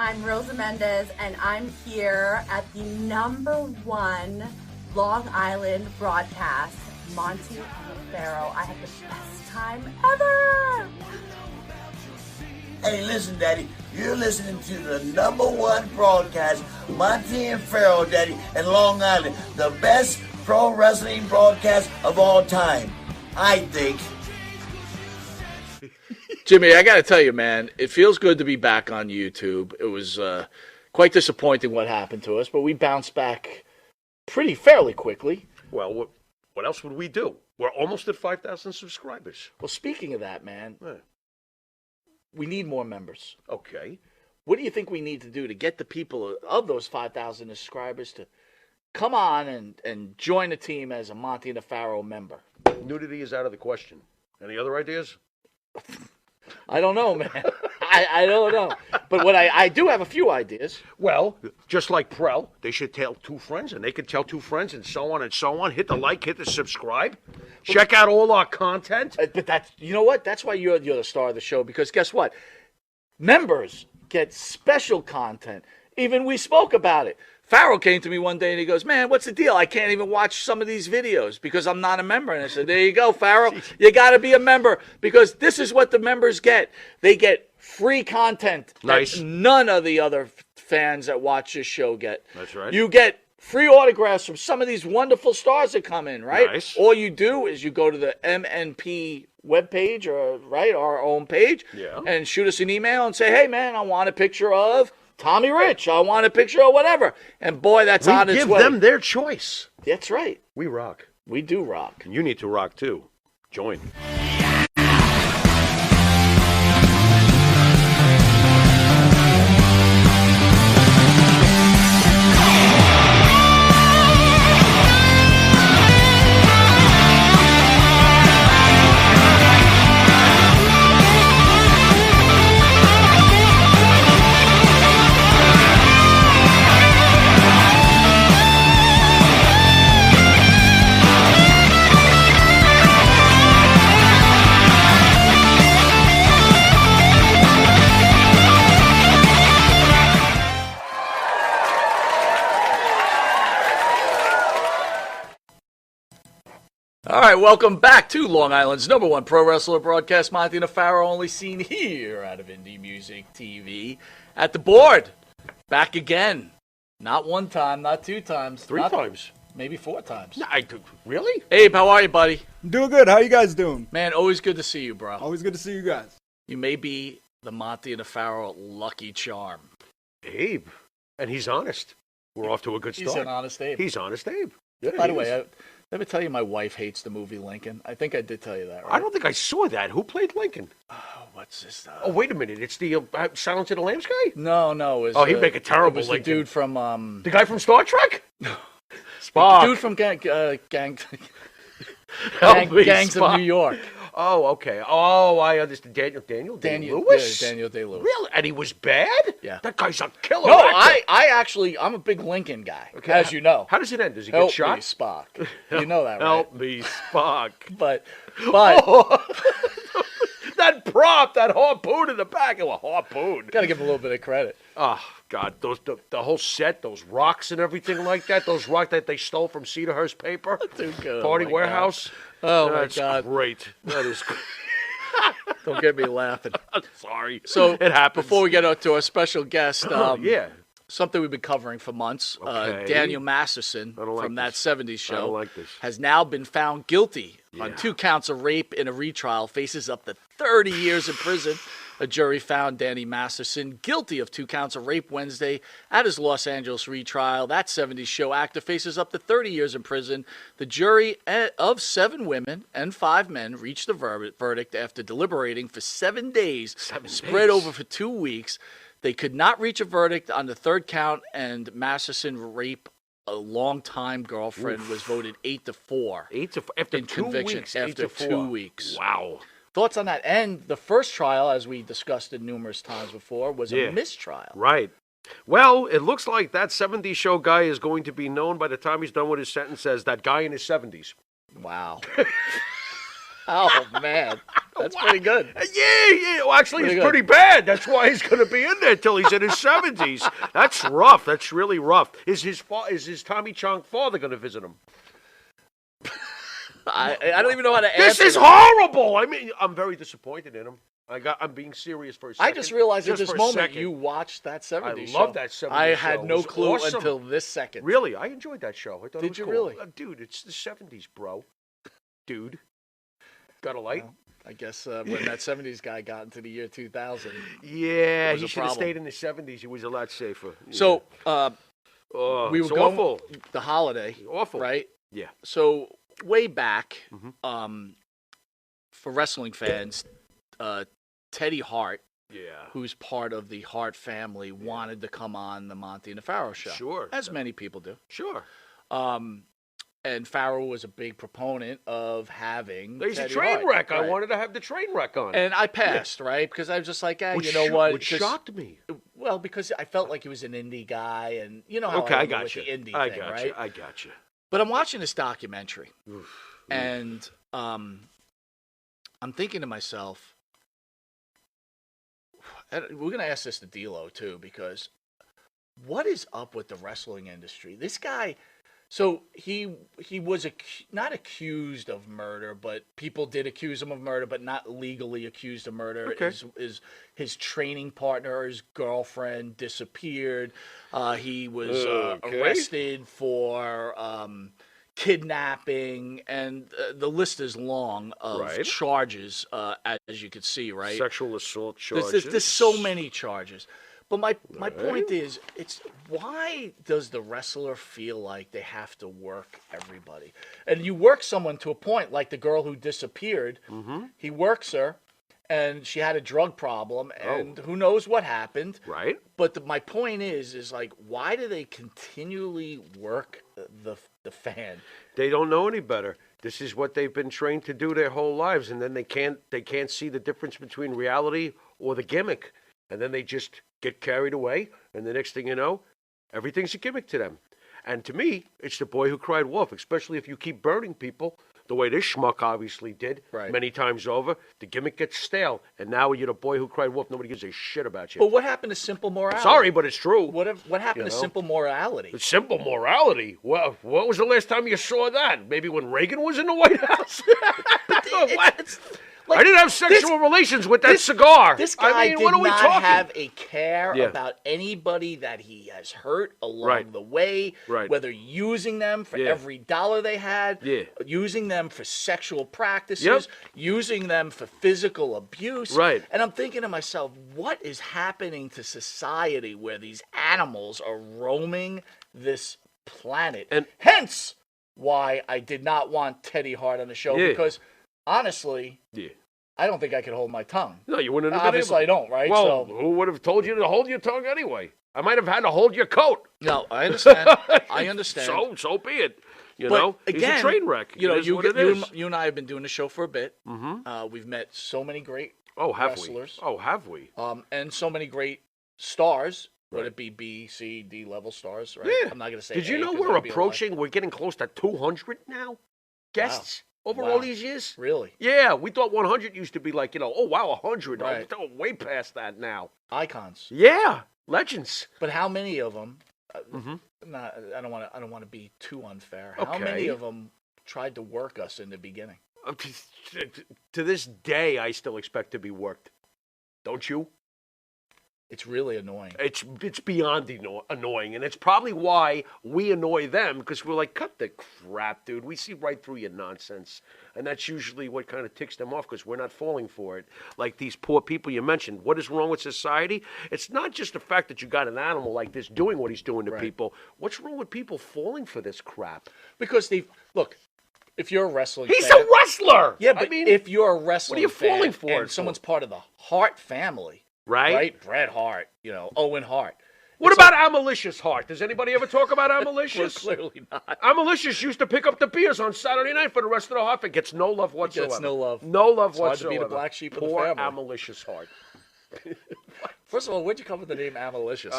I'm Rosa Mendez, and I'm here at the #1 Long Island broadcast, Monte The Pharaoh. I had the best time ever! Hey, listen, Daddy, you're listening to the #1 broadcast, Monte and Pharaoh, Daddy, in Long Island. The best pro wrestling broadcast of all time, I think. Jimmy, I got to tell you, man, it feels good to be back on YouTube. It was quite disappointing what happened to us, but we bounced back fairly quickly. Well, what else would we do? We're almost at 5,000 subscribers. Well, speaking of that, man, we need more members. Okay. What do you think we need to do to get the people of those 5,000 subscribers to come on and join the team as a Monte The Pharaoh member? Nudity is out of the question. Any other ideas? I don't know, man. I don't know. But what I do have a few ideas. Well, just like Prel, they should tell two friends, and they could tell two friends, and so on and so on. Hit the like, hit the subscribe. Check out all our content. But that's, you know what? That's why you're the star of the show, because guess what? Members get special content. Even we spoke about it. Pharaoh came to me one day and he goes, man, what's the deal? I can't even watch some of these videos because I'm not a member. And I said, there you go, Pharaoh. You got to be a member because this is what the members get. They get free content Nice. that none of the other fans that watch this show get. That's right. You get free autographs from some of these wonderful stars that come in, right? Nice. All you do is you go to the MNP webpage, or right, our own page, and shoot us an email and say, hey, man, I want a picture of Tommy Rich. I want a picture of whatever. And boy, that's on its way. We give them their choice. That's right. We rock. We do rock. And you need to rock, too. Join. All right, welcome back to Long Island's #1 pro wrestler broadcast, Monte The Pharaoh, only seen here out of Indie Music TV. At the board, back again. Not one time, not two times. Three times. Maybe 4 times. No, really? Abe, how are you, buddy? I'm doing good. How you guys doing? Man, always good to see you, bro. Always good to see you guys. You may be the Monte The Pharaoh lucky charm. Abe. And he's honest. We're off to a good start. He's an honest Abe. He's honest Abe. Yeah, By the way, did I ever tell you my wife hates the movie Lincoln? I think I did tell you that, right? I don't think I saw that. Who played Lincoln? Oh, what's this? Oh, wait a minute. It's the Silence of the Lambs guy? No. It was, he'd make a terrible it was Lincoln. The dude from... The guy from Star Trek? Spock. The dude from Gangs of New York. Oh, okay. Oh, I understand. Daniel Day-Lewis? Yeah, Daniel Day-Lewis. Really? And he was bad? Yeah. That guy's a killer No, actor. I'm a big Lincoln guy, as you know. How does it end? Does he Help get shot? Me, Spock. You know that, right? Help me, Spock. But that prop, that harpoon in the back. Oh, a harpoon. Got to give him a little bit of credit. Oh, God. The whole set, those rocks and everything like that, those rocks that they stole from Cedarhurst Paper. Too good. Party Warehouse. God. Oh, That's my God. Great. That is great. Don't get me laughing. I'm sorry. So, it happens. Before we get to our special guest, something we've been covering for months, Okay. Daniel Masterson from That 70s Show I don't like this. has now been found guilty on 2 counts of rape in a retrial, faces up to 30 years in prison. A jury found Danny Masterson guilty of 2 counts of rape Wednesday at his Los Angeles retrial. That 70s Show actor faces up to 30 years in prison. The jury of 7 women and 5 men reached the verdict after deliberating for 7 days, spread over for 2 weeks. They could not reach a verdict on the 3rd count, and Masterson rape a longtime girlfriend was voted 8-4. 8-4 after in 2 conviction weeks. after 8-4. 2 weeks. Wow. Thoughts on that? And the first trial, as we discussed it numerous times before, was a mistrial. Right. Well, it looks like that 70s Show guy is going to be known by the time he's done with his sentence as that guy in his 70s. Wow. Oh, man. That's pretty good. Yeah. Well, actually, Pretty it's good. pretty bad. That's why he's going to be in there till he's in his 70s. That's rough. That's really rough. Is his Tommy Chong father going to visit him? I don't even know how to This answer is that. horrible. I mean, I'm very disappointed in him. I'm being serious for a second. I just realized at Just this for a moment second. you watched that 70s I show. love that 70s I show. had It no was clue awesome. until this second. Really, I enjoyed that show. I thought Did it was you cool. really? Dude, it's the 70s, bro. Dude. Got a light? Well, I guess when that 70s guy got into the year 2000. Yeah, was he a should have problem. stayed in the 70s. He was a lot safer. So Oh, we were it's going awful. the holiday, Awful. right? Yeah. So way back, Mm-hmm. for wrestling fans, Teddy Hart, Yeah. who's part of the Hart family, wanted to come on the Monte The Pharaoh show. Sure. As many people do. Sure. And Pharaoh was a big proponent of having He's Teddy a train Hart. wreck. I Right. wanted to have the train wreck on. And I passed, right? Because I was just like, Which you know what? Which 'Cause- shocked me. Well, because I felt like he was an indie guy, and you know how Okay, I I am got with you. the indie I thing, got right? you. I got you. But I'm watching this documentary, and I'm thinking to myself, and we're going to ask this to D'Lo too, because what is up with the wrestling industry? This guy, so he was not accused of murder, but people did accuse him of murder, but not legally accused of murder. Okay. Is his training partner, his girlfriend, disappeared. He was Okay. arrested for kidnapping, and the list is long of Right. charges, as you can see, right? Sexual assault charges. There's so many charges. But my Right. point is, it's why does the wrestler feel like they have to work everybody? And you work someone to a point, like the girl who disappeared. Mm-hmm. He works her, and she had a drug problem, and who knows what happened. Right. But my point is like, why do they continually work the fan? They don't know any better. This is what they've been trained to do their whole lives, and then they can't see the difference between reality or the gimmick, and then they just get carried away, and the next thing you know, everything's a gimmick to them. And to me, it's the boy who cried wolf, especially if you keep burning people the way this schmuck obviously did many times over. The gimmick gets stale, and now you're the boy who cried wolf. Nobody gives a shit about you. But what happened to simple morality? Sorry, but it's true. What happened to simple morality? Simple morality? Well, what was the last time you saw that? Maybe when Reagan was in the White House? What? Like, I didn't have sexual relations with that cigar. This guy I mean, did what are we not talking? have a care Yeah. about anybody that he has hurt along Right. the way, Right. whether using them for Yeah. every dollar they had, Yeah. using them for sexual practices, Yep. using them for physical abuse. Right. And I'm thinking to myself, what is happening to society where these animals are roaming this planet? And- hence why I did not want Teddy Hart on the show, Yeah. because honestly, Yeah. I don't think I could hold my tongue. No, you wouldn't have been Obviously, I able don't, right? Well, So, who would have told you to hold your tongue anyway? I might have had to hold your coat. no, I understand. I understand. So be it. You But know, again, he's a train wreck. You know, It is what it you is. and I have been doing the show for a bit. Mm-hmm. We've met so many great Oh, have wrestlers. we? Oh, have we? And so many great stars. Would Right. it be B, C, D level stars? Right? Yeah. I'm not going to say. Did you A, know 'cause we're that'd be a lie. approaching? We're getting close to 200 now. Guests over Wow. all these years. Really? Yeah, we thought 100 used to be like, oh wow, 100. Right. Oh, way past that now. Icons. Yeah, legends. But how many of them? Mhm. I don't want to be too unfair. How many Okay. of them tried to work us in the beginning? To this day, I still expect to be worked. Don't you? It's really annoying. It's beyond annoying, and it's probably why we annoy them, because we're like, cut the crap, dude. We see right through your nonsense, and that's usually what kind of ticks them off, because we're not falling for it. Like these poor people you mentioned. What is wrong with society? It's not just the fact that you got an animal like this doing what he's doing to Right. people. What's wrong with people falling for this crap? Because look, if you're a wrestling He's fan, a wrestler. yeah, but I mean, if you're a wrestling you fan falling for and it someone's for? part of the Hart family, right? Bret Hart, Owen Hart. What about Amalicious Hart? Does anybody ever talk about Well, Amalicious? clearly not. Amalicious used to pick up the beers on Saturday night for the rest of the Hart. It gets no love whatsoever. no love. No love It's hard to whatsoever. be the black sheep of the Poor family. Amalicious Hart. First of all, where'd you come with the name Amalicious?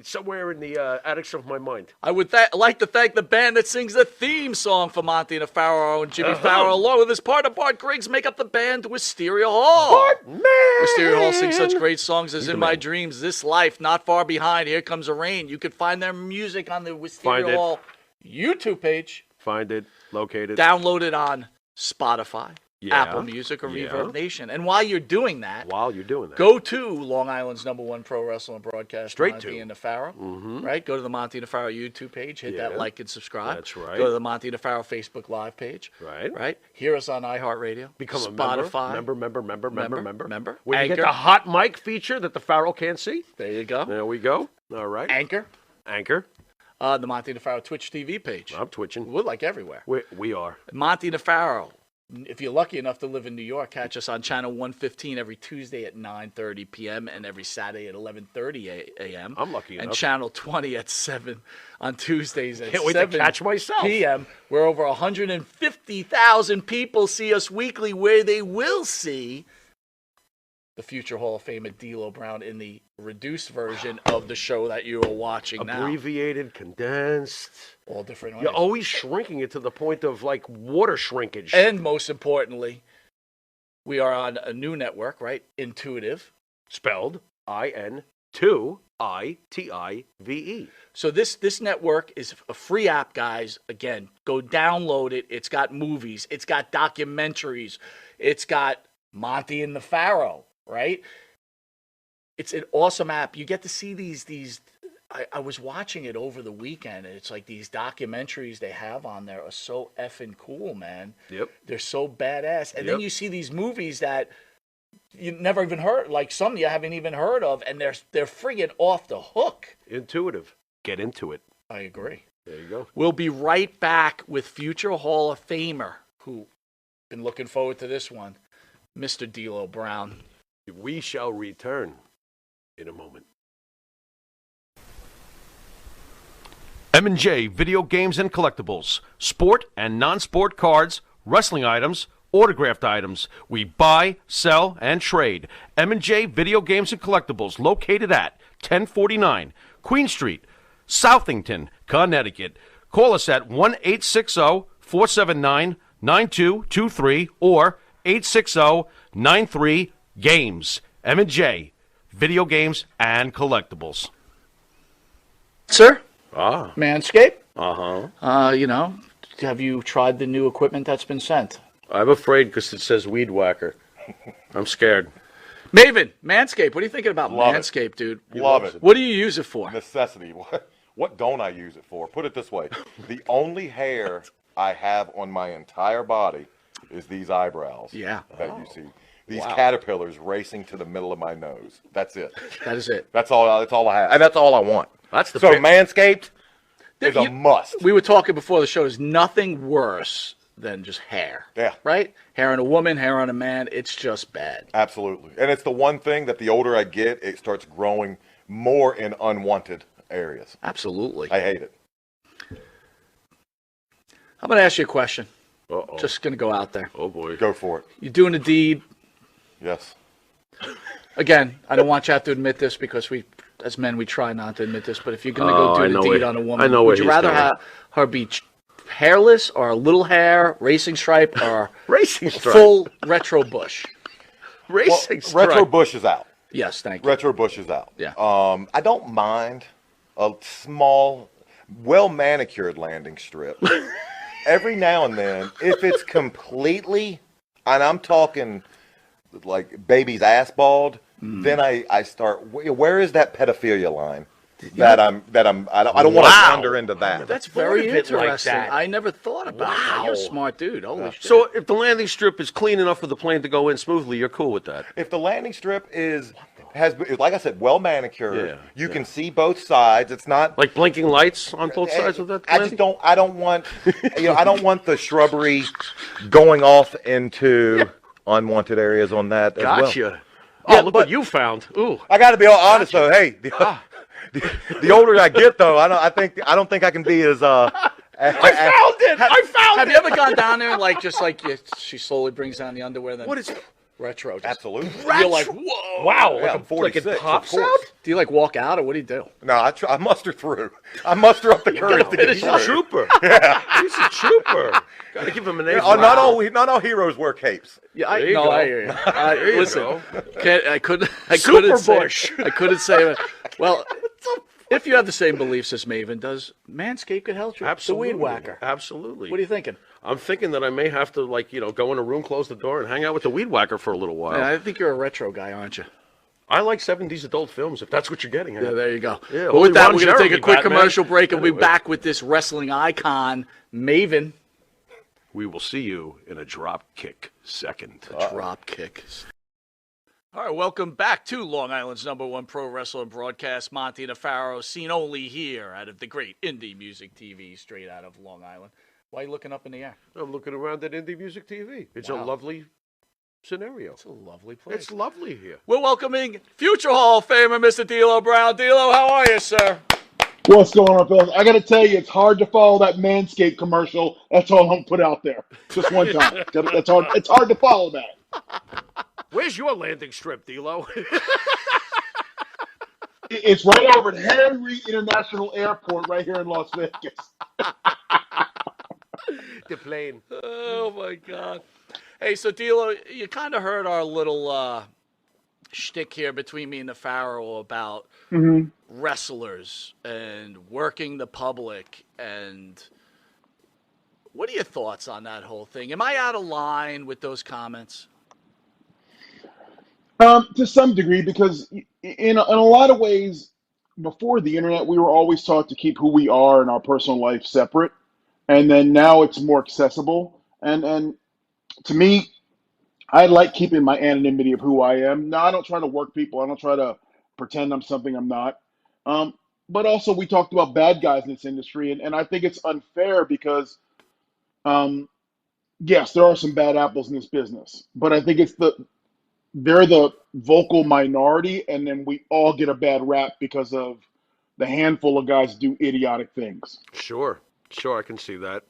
Somewhere in the attics of my mind. I would like to thank the band that sings the theme song for Monte the Pharaoh and Jimmy Farrow, along with his partner Bart Griggs, make up the band Wisteria Hall. Wisteria Hall sings such great songs as In My Dreams, This Life, Not Far Behind, Here Comes the Rain. You can find their music on the Wisteria Hall YouTube page. Find it, locate it. Download it on Spotify, Apple Music, or Reverb Nation. And while you're doing that, go to Long Island's #1 pro wrestling broadcast, Monte and the Pharaoh. Right? Go to the Monte and the Pharaoh YouTube page. Hit that like and subscribe. That's right. Go to the Monte and the Pharaoh Facebook Live page. Right? Hear us on iHeartRadio. Become Spotify. a member. Where Anchor. you get the hot mic feature that the Pharaoh can't see. There you go. There we go. All right. Anchor. The Monte and the Pharaoh Twitch TV page. I'm twitching. We're like everywhere. We are. Monte and the Pharaoh. If you're lucky enough to live in New York, catch us on channel 115 every Tuesday at 9:30 p.m. and every Saturday at 11:30 a.m. I'm lucky enough. And channel 20 at 7 on Tuesdays at Can't wait to 7 catch myself. p.m. where over 150,000 people see us weekly, where they will see the future Hall of Famer D'Lo Brown in the reduced version of the show that you are watching now. Abbreviated, condensed. All different ways. You're always shrinking it to the point of like water shrinkage. And most importantly, we are on a new network, right? Intuitive. Spelled IN2ITIVE. So this network is a free app, guys. Again, go download it. It's got movies. It's got documentaries. It's got Monte and the Pharaoh, right? It's an awesome app. You get to see these. I was watching it over the weekend, and it's like these documentaries they have on there are so effing cool, man. Yep. They're so badass. And then you see these movies that you never even heard, like some you haven't even heard of, and they're friggin' off the hook. Intuitive. Get into it. I agree. There you go. We'll be right back with future Hall of Famer, who been looking forward to this one, Mr. D'Lo Brown. We shall return in a moment. M&J Video Games and Collectibles. Sport and non-sport cards, wrestling items, autographed items. We buy, sell, and trade. M&J Video Games and Collectibles, located at 1049 Queen Street, Southington, Connecticut. Call us at 1-860-479-9223 or 860-93-GAMES. M&J Video Games and Collectibles. Sir? Ah. Manscaped? Uh-huh. Have you tried the new equipment that's been sent? I'm afraid because it says Weed Whacker. I'm scared. Maven, Manscaped, what are you thinking about Love Manscaped, dude? Love it. What do you use it for? Necessity. What don't I use it for? Put it this way. The only hair I have on my entire body is these eyebrows. Yeah. That you see. These caterpillars racing to the middle of my nose. That's it. That is it. That's all I have. And that's all I want. That's the So Manscaped is a must. We were talking before the show. There's nothing worse than just hair. Yeah. Right? Hair on a woman, hair on a man. It's just bad. Absolutely. And it's the one thing that the older I get, it starts growing more in unwanted areas. Absolutely. I hate it. I'm going to ask you a question. Uh-oh. Just going to go out there. Oh, boy. Go for it. You're doing a deed. Yes. Again, I don't want you to have to admit this because we, as men, we try not to admit this. But if you're going to go do the deed on a woman, would you rather have her be hairless or a little hair, racing stripe, or racing stripe, full retro bush? Racing stripe. Retro bush is out. Yes, thank you. Retro bush is out. Yeah. I don't mind a small, well-manicured landing strip. Every now and then, if it's completely, and I'm talking like baby's ass bald, then I start. Where is that pedophilia line? I don't want to wander into that. That's very interesting. Like that. I never thought about that. You're a smart dude. Holy shit. So if the landing strip is clean enough for the plane to go in smoothly, you're cool with that? If the landing strip has, like I said, well manicured, you can see both sides. It's not like blinking lights on both sides of that. I just don't. I don't want. I don't want the shrubbery going off into unwanted areas on that. Gotcha. As well. Oh, look what you found. Ooh. I got to be honest though. Hey, the older I get though, I don't think I can be as. I found it. Have you ever gone down there and she slowly brings down the underwear? Then what is? Retro. Just, Absolutely. You're like, whoa. Wow, Yeah, like, I'm like 46, it of pops course. out? Do you like walk out or what do you do? No, I muster through. I muster up the courage to get He's through. a trooper. He's a trooper. Got to give him an A. Oh, not all heroes wear capes. Yeah, There you go. I hear you. There you Listen, go. I couldn't Superbush. say. I couldn't say. Well, if you have the same beliefs as Maven, does Manscaped could help you? Absolutely. The weed whacker. Absolutely. What are you thinking? I'm thinking that I may have to, go in a room, close the door, and hang out with the weed whacker for a little while. Man, I think you're a retro guy, aren't you? I like 70s adult films, if that's what you're getting at. Yeah, there you go. Yeah, But with that, Ron we're going to take Jeremy, a quick Batman. commercial break and we'll be Anyway. back with this wrestling icon, Maven. We will see you in a drop kick second. Drop kick. All right, welcome back to Long Island's #1 pro wrestling broadcast, Monte The Pharaoh, seen only here out of the great indie music TV straight out of Long Island. Why are you looking up in the air? I'm looking around at Indie Music TV. It's Wow. a lovely scenario. It's a lovely place. It's lovely here. We're welcoming future Hall of Famer, Mr. D'Lo Brown. D'Lo, how are you, sir? What's going on, fellas? I got to tell you, it's hard to follow that Manscaped commercial. That's all I'm put out there. Just one time. That's hard. It's hard to follow that. Where's your landing strip, D'Lo? It's right over at Henry International Airport right here in Las Vegas. The plane. Oh, my God. Hey, so D'Lo, you kind of heard our little shtick here between me and the Pharaoh about wrestlers and working the public. And what are your thoughts on that whole thing? Am I out of line with those comments? To some degree, because in a lot of ways, before the internet, we were always taught to keep who we are and our personal life separate. And then now it's more accessible. And to me, I like keeping my anonymity of who I am. Now, I don't try to work people. I don't try to pretend I'm something I'm not. But also, we talked about bad guys in this industry, and I think it's unfair because, yes, there are some bad apples in this business, but I think they're the vocal minority, and then we all get a bad rap because of the handful of guys who do idiotic things. Sure, I can see that.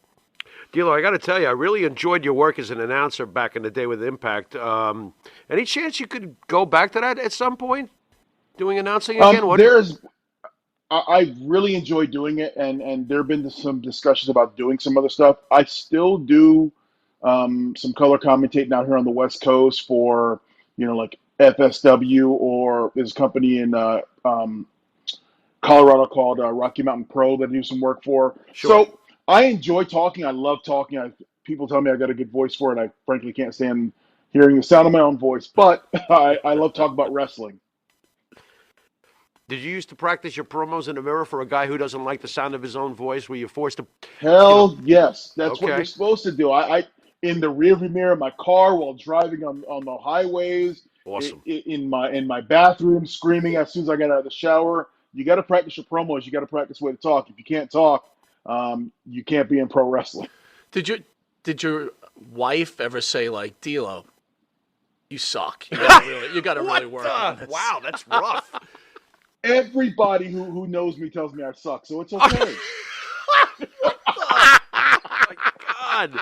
D'Lo, I got to tell you, I really enjoyed your work as an announcer back in the day with Impact. Any chance you could go back to that at some point, doing announcing again? I really enjoy doing it, and there have been some discussions about doing some other stuff. I still do some color commentating out here on the West Coast for, like FSW, or there's a company in Colorado called Rocky Mountain Pro that I do some work for. Sure. So I enjoy talking. I love talking. People tell me I got a good voice for it. I frankly can't stand hearing the sound of my own voice, but I love talking about wrestling. Did you used to practice your promos in the mirror for a guy who doesn't like the sound of his own voice? Were you forced to? Hell yes. That's what Okay. you're supposed to do. I in the rearview mirror of my car while driving on the highways, Awesome. in my bathroom, screaming as soon as I get out of the shower. You got to practice your promos. You got to practice way to talk. If you can't talk, you can't be in pro wrestling. Did your wife ever say, like, D'Lo, you suck. You got to really work on this. Wow, that's rough. Everybody who knows me tells me I suck, so it's okay. Oh my God,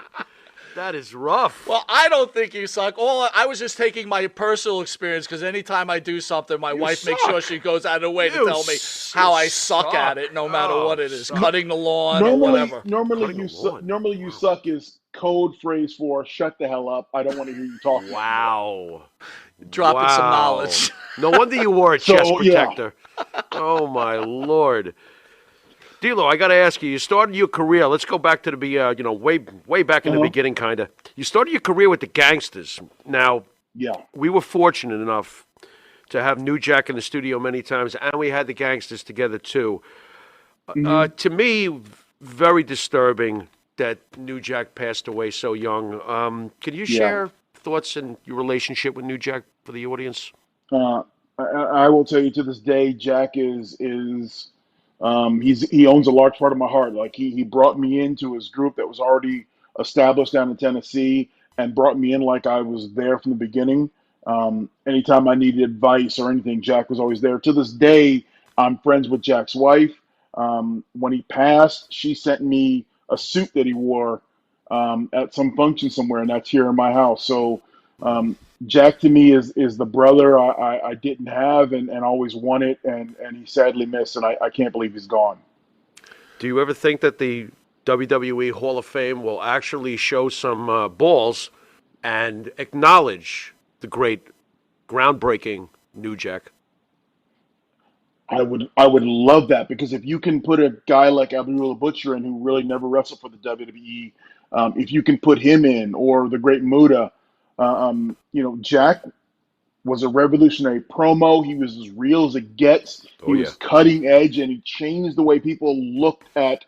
that is rough. Well, I don't think you suck. I was just taking my personal experience, because anytime I do something, my wife makes suck. sure she goes out of her way to You tell me how I suck suck. at it, no matter what it is, suck. cutting the lawn or whatever. Normally you suck is code phrase for shut the hell up. I don't want to hear you talk. Wow. Dropping some knowledge. No wonder you wore a So, chest yeah. protector. Oh, my Lord. D'Lo, I got to ask you, you started your career, let's go back to the, way back in the beginning, kind of. You started your career with the Gangsters. Now, Yeah. we were fortunate enough to have New Jack in the studio many times, and we had the Gangsters together, too. To me, very disturbing that New Jack passed away so young. Can you share thoughts and your relationship with New Jack for the audience? I will tell you, to this day, Jack is he owns a large part of my heart. Like he brought me into his group that was already established down in Tennessee, and brought me in like I was there from the beginning. Anytime I needed advice or anything, Jack was always there. To this day, I'm friends with Jack's wife. When he passed, she sent me a suit that he wore at some function somewhere, and that's here in my house. So Jack to me is the brother I didn't have and always wanted, and he sadly missed, and I can't believe he's gone. Do you ever think that the WWE Hall of Fame will actually show some balls and acknowledge the great, groundbreaking New Jack? I would love that, because if you can put a guy like Abdullah Butcher in, who really never wrestled for the WWE, if you can put him in, or the Great Muta, Jack was a revolutionary promo. He was as real as it gets. Oh, He yeah. was cutting edge, and he changed the way people looked at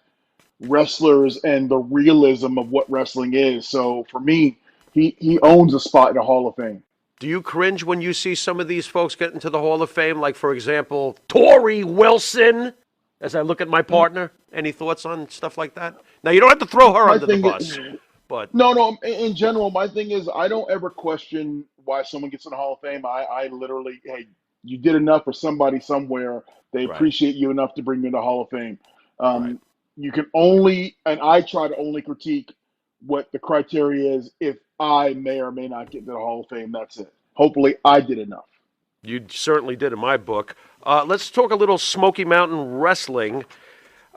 wrestlers and the realism of what wrestling is. So for me, he owns a spot in the Hall of Fame. Do you cringe when you see some of these folks get into the Hall of Fame? Like, for example, Tori Wilson, as I look at my partner. Any thoughts on stuff like that? Now, you don't have to throw her My under the thing bus, is, but no. In general, my thing is, I don't ever question why someone gets in the Hall of Fame. I literally, hey, you did enough for somebody somewhere. They right, appreciate you enough to bring you in the Hall of Fame. right. You can only, and I try to only critique what the criteria is if I may or may not get into the Hall of Fame. That's it. Hopefully, I did enough. You certainly did in my book. Let's talk a little Smoky Mountain Wrestling.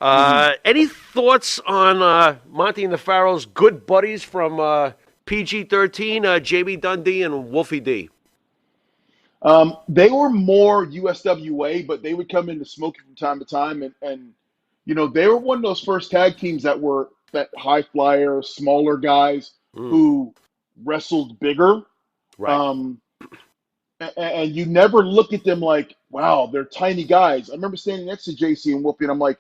Any thoughts on Monte and the Pharaoh's good buddies from PG-13, Jamie Dundee and Wolfie D? They were more USWA, but they would come into Smoky from time to time, and they were one of those first tag teams that were that high flyer, smaller guys who wrestled bigger. Right. And you never look at them like, wow, they're tiny guys. I remember standing next to JC and Whoopi, and I'm like,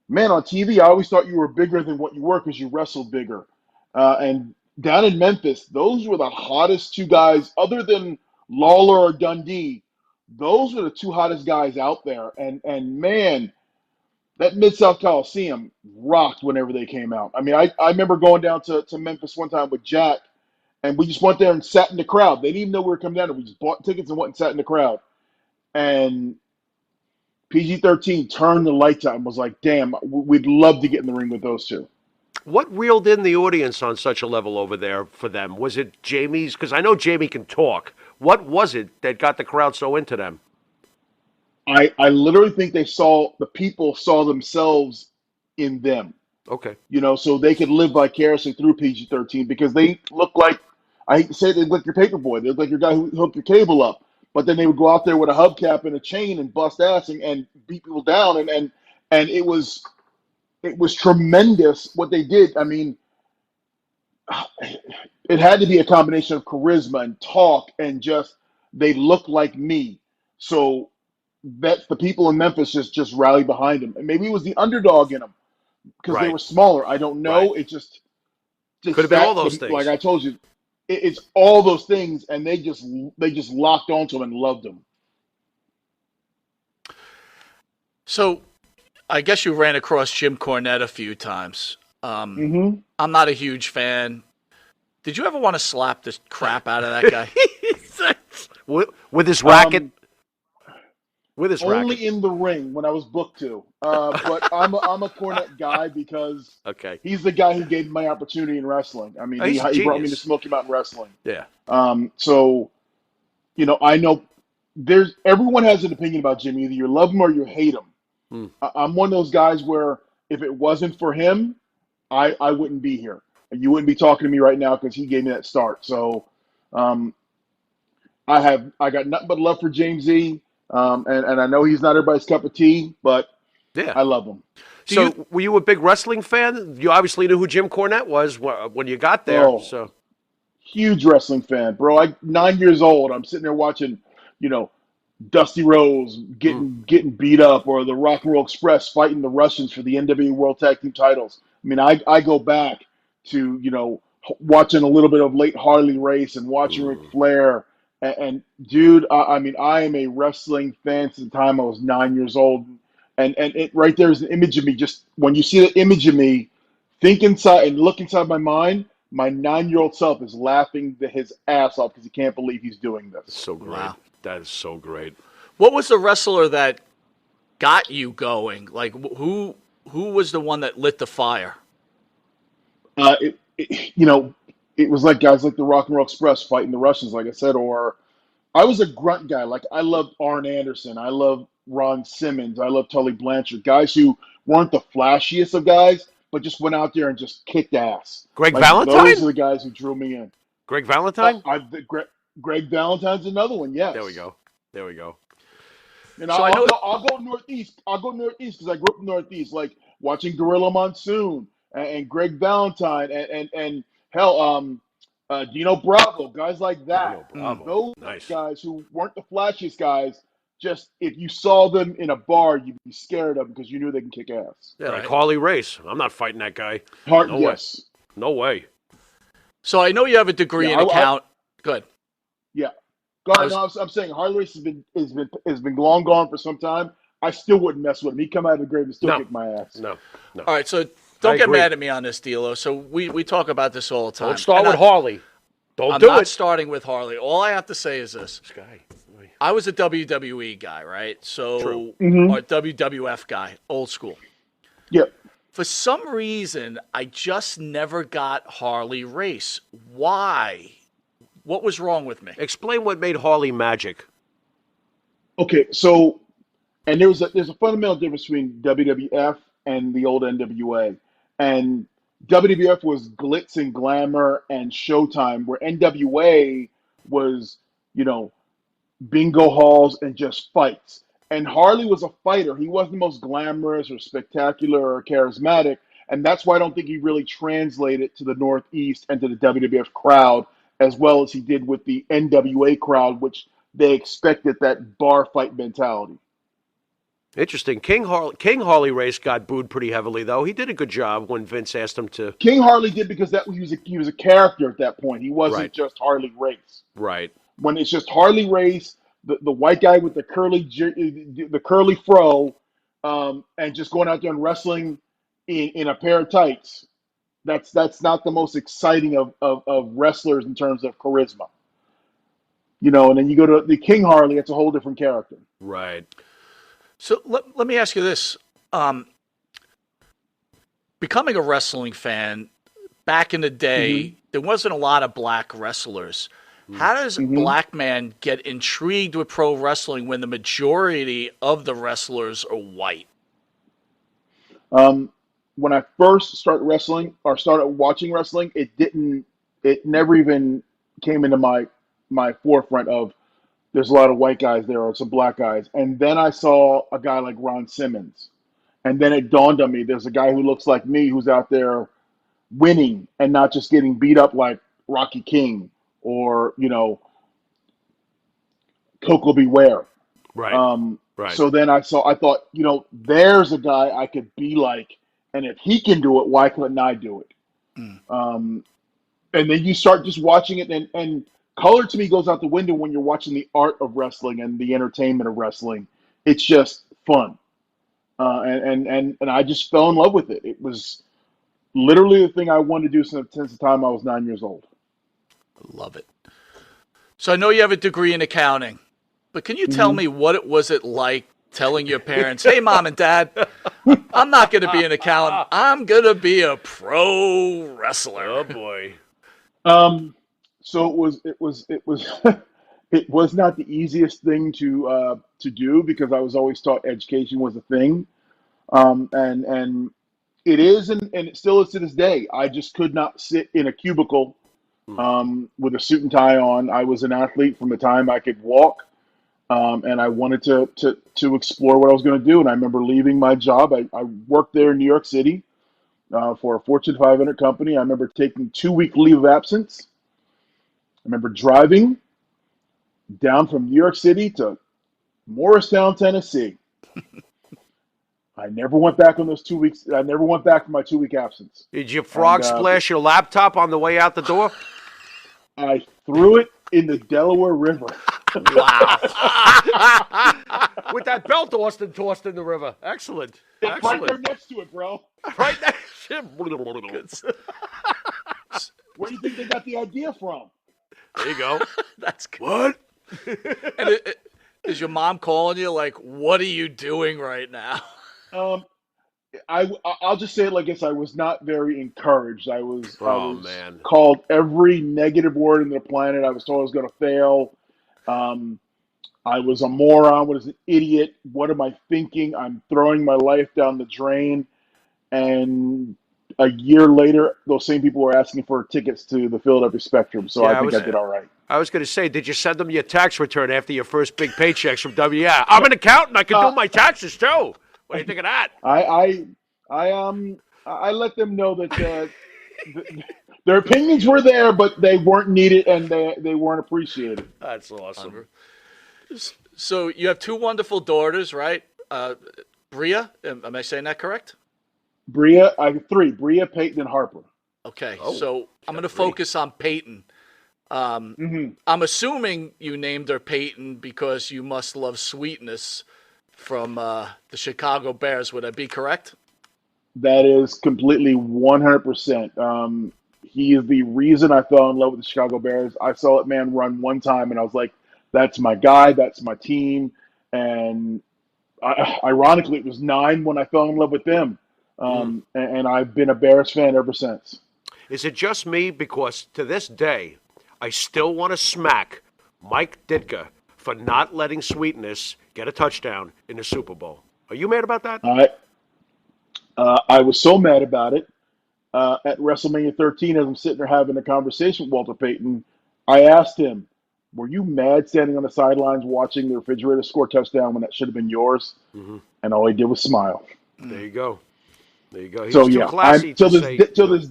man, on TV, I always thought you were bigger than what you were because you wrestled bigger. And down in Memphis, those were the hottest two guys, other than Lawler or Dundee. Those were the two hottest guys out there. And man, that Mid-South Coliseum rocked whenever they came out. I mean, I remember going down to Memphis one time with Jack, and we just went there and sat in the crowd. They didn't even know we were coming down there. We just bought tickets and went and sat in the crowd. And PG-13 turned the lights out and was like, damn, we'd love to get in the ring with those two. What reeled in the audience on such a level over there for them? Was it Jamie's? Because I know Jamie can talk. What was it that got the crowd so into them? I literally think the people saw themselves in them. Okay. So they could live vicariously through PG-13, because they look like, I hate to say it, they look like your paper boy. They look like your guy who hooked your cable up. But then they would go out there with a hubcap and a chain and bust ass and beat people down. And it was tremendous what they did. I mean, it had to be a combination of charisma and talk, and just they look like me. So that the people in Memphis just rallied behind him. And maybe it was the underdog in them because they Right. were smaller. I don't know. Right. It just Could have been all those things. Like I told you, it's all those things, and they just locked onto him and loved him. So, I guess you ran across Jim Cornette a few times. Mm-hmm. I'm not a huge fan. Did you ever want to slap the crap out of that guy? With his racket? With his Only racket. in the ring when I was booked to. But I'm a Cornette guy because Okay. he's the guy who gave me my opportunity in wrestling. I mean, Oh, he's a he brought me to genius. Smoky Mountain Wrestling. Yeah. So, I know everyone has an opinion about Jimmy. Either you love him or you hate him. I'm one of those guys where if it wasn't for him, I wouldn't be here. You wouldn't be talking to me right now because he gave me that start. So, I got nothing but love for James Z. And I know he's not everybody's cup of tea, but Yeah. I love him. So, were you a big wrestling fan? You obviously knew who Jim Cornette was when you got there. Oh. So, Huge wrestling fan, bro. 9 years old. I'm sitting there watching, Dusty Rhodes getting beat up, or the Rock and Roll Express fighting the Russians for the NWA World Tag Team titles. I mean, I go back to watching a little bit of late Harley Race and watching Ric Flair. And dude, I mean, I am a wrestling fan since the time I was 9 years old. And it right there is an image of me. Just when you see the image of me, think inside and look inside my mind. My 9-year-old self is laughing his ass off because he can't believe he's doing this. so great. Wow. That is so great. What was the wrestler that got you going? Like, who was the one that lit the fire? it was like guys like the Rock and Roll Express fighting the Russians, like I said, or I was a grunt guy. Like I loved Arn Anderson, I loved Ron Simmons, I loved Tully Blanchard, guys who weren't the flashiest of guys, but just went out there and just kicked ass. Greg Like those Valentine? are the guys who drew me in. Greg Valentine? Greg Valentine's another one, There we yes. go. There we go. And So I know. I'll go northeast. I'll go northeast because I grew up in northeast, like watching Gorilla Monsoon and Greg Valentine and hell, Dino Bravo, guys like that. Dino Bravo. Those Nice. guys who weren't the flashiest guys. Just if you saw them in a bar, you'd be scared of them because you knew they can kick ass. Yeah, like Right. Harley Race. I'm not fighting that guy. Hard, No way. yes, No way. So I know you have a degree Yeah, in account. Good. yeah. Go ahead. No, I'm saying Harley Race has been long gone for some time. I still wouldn't mess with him. He'd come out of the grave and still No. kick my ass. No. All right. So don't I get agree. mad at me on this, D'Lo. So we talk about this all the time. Don't start And with Harley. Don't I'm do not it. starting with Harley. All I have to say is this. This guy. I was a WWE guy, right? So, True. or WWF guy, old school. Yep. For some reason, I just never got Harley Race. Why? What was wrong with me? Explain what made Harley magic. Okay, so and there's a fundamental difference between WWF and the old NWA. And WWF was glitz and glamour and showtime, where NWA was, you know, bingo halls and just fights. And Harley was a fighter. He wasn't the most glamorous or spectacular or charismatic. And that's why I don't think he really translated to the Northeast and to the WWF crowd as well as he did with the NWA crowd, which they expected that bar fight mentality. Interesting. King Harley Race got booed pretty heavily, though. He did a good job when Vince asked him to. King Harley did because he was a character at that point. He wasn't Right. just Harley Race. Right. When it's just Harley Race, the white guy with the curly fro, and just going out there and wrestling in a pair of tights. That's not the most exciting of wrestlers in terms of charisma. You know, and then you go to the King Harley, it's a whole different character. Right. So let me ask you this. Becoming a wrestling fan, back in the day, there wasn't a lot of black wrestlers. How does a black man get intrigued with pro wrestling when the majority of the wrestlers are white? When I first started wrestling or started watching wrestling, it never even came into my forefront of there's a lot of white guys there or some black guys. And then I saw a guy like Ron Simmons. And then it dawned on me there's a guy who looks like me who's out there winning and not just getting beat up like Rocky King or, you know, Coco Beware. Right. Right. So then I thought, you know, there's a guy I could be like. And if he can do it, why couldn't I do it? And then you start just watching it, and color to me goes out the window when you're watching the art of wrestling and the entertainment of wrestling. It's just fun, and I just fell in love with it. It was literally the thing I wanted to do since the time I was 9 years old. Love it. So I know you have a degree in accounting, but can you tell me what it was like telling your parents, "Hey, mom and dad, I'm not going to be an accountant. I'm going to be a pro wrestler." Oh boy. So it was it was not the easiest thing to do because I was always taught education was a thing, and it is and it still is to this day. I just could not sit in a cubicle with a suit and tie on. I was an athlete from the time I could walk. And I wanted to explore what I was going to do. And I remember leaving my job. I worked there in New York City for a Fortune 500 company. I remember taking 2-week leave of absence. I remember driving down from New York City to Morristown, Tennessee. I never went back on those 2 weeks. I never went back for my 2-week absence. Did you frog splash your laptop on the way out the door? I threw it in the Delaware River. Wow. With that belt Austin tossed in the river. Excellent. It's right there Excellent. next to it, bro. Right there. Where do you think they got the idea from? There you go. That's good. What? And is your mom calling you like, "What are you doing right now?" I'll just say it like this: I was not very encouraged. I Oh, was man. called every negative word in the planet. I was told I was going to fail. Um, I was a moron. What is an idiot? What am I thinking? I'm throwing my life down the drain. And a year later, those same people were asking for tickets to the Philadelphia Spectrum. So I Yeah, think I did all right. I was going to say, did you send them your tax return after your first big paychecks from WR? I'm an accountant. I can do Uh, my taxes too. What do you think of that? I let them know that their opinions were there, but they weren't needed and they weren't appreciated. That's awesome. So you have two wonderful daughters, right? Bria, am I saying that correct? Bria, I have three: Bria, Peyton, and Harper. Okay, Oh, so I'm going to three. focus on Peyton. I'm assuming you named her Peyton because you must love sweetness from the Chicago Bears. Would I be correct? That is completely 100%. He is the reason I fell in love with the Chicago Bears. I saw that man run one time, and I was like, "That's my guy. That's my team." And ironically, it was 9 when I fell in love with them, and I've been a Bears fan ever since. Is it just me? Because to this day, I still want to smack Mike Ditka for not letting Sweetness get a touchdown in the Super Bowl. Are you mad about that? I was so mad about it at WrestleMania 13 as I'm sitting there having a conversation with Walter Payton. I asked him, "Were you mad standing on the sidelines watching the refrigerator score touchdown when that should have been yours?" And all he did was smile. There you go. There you go. He So was too yeah, classy to say. to this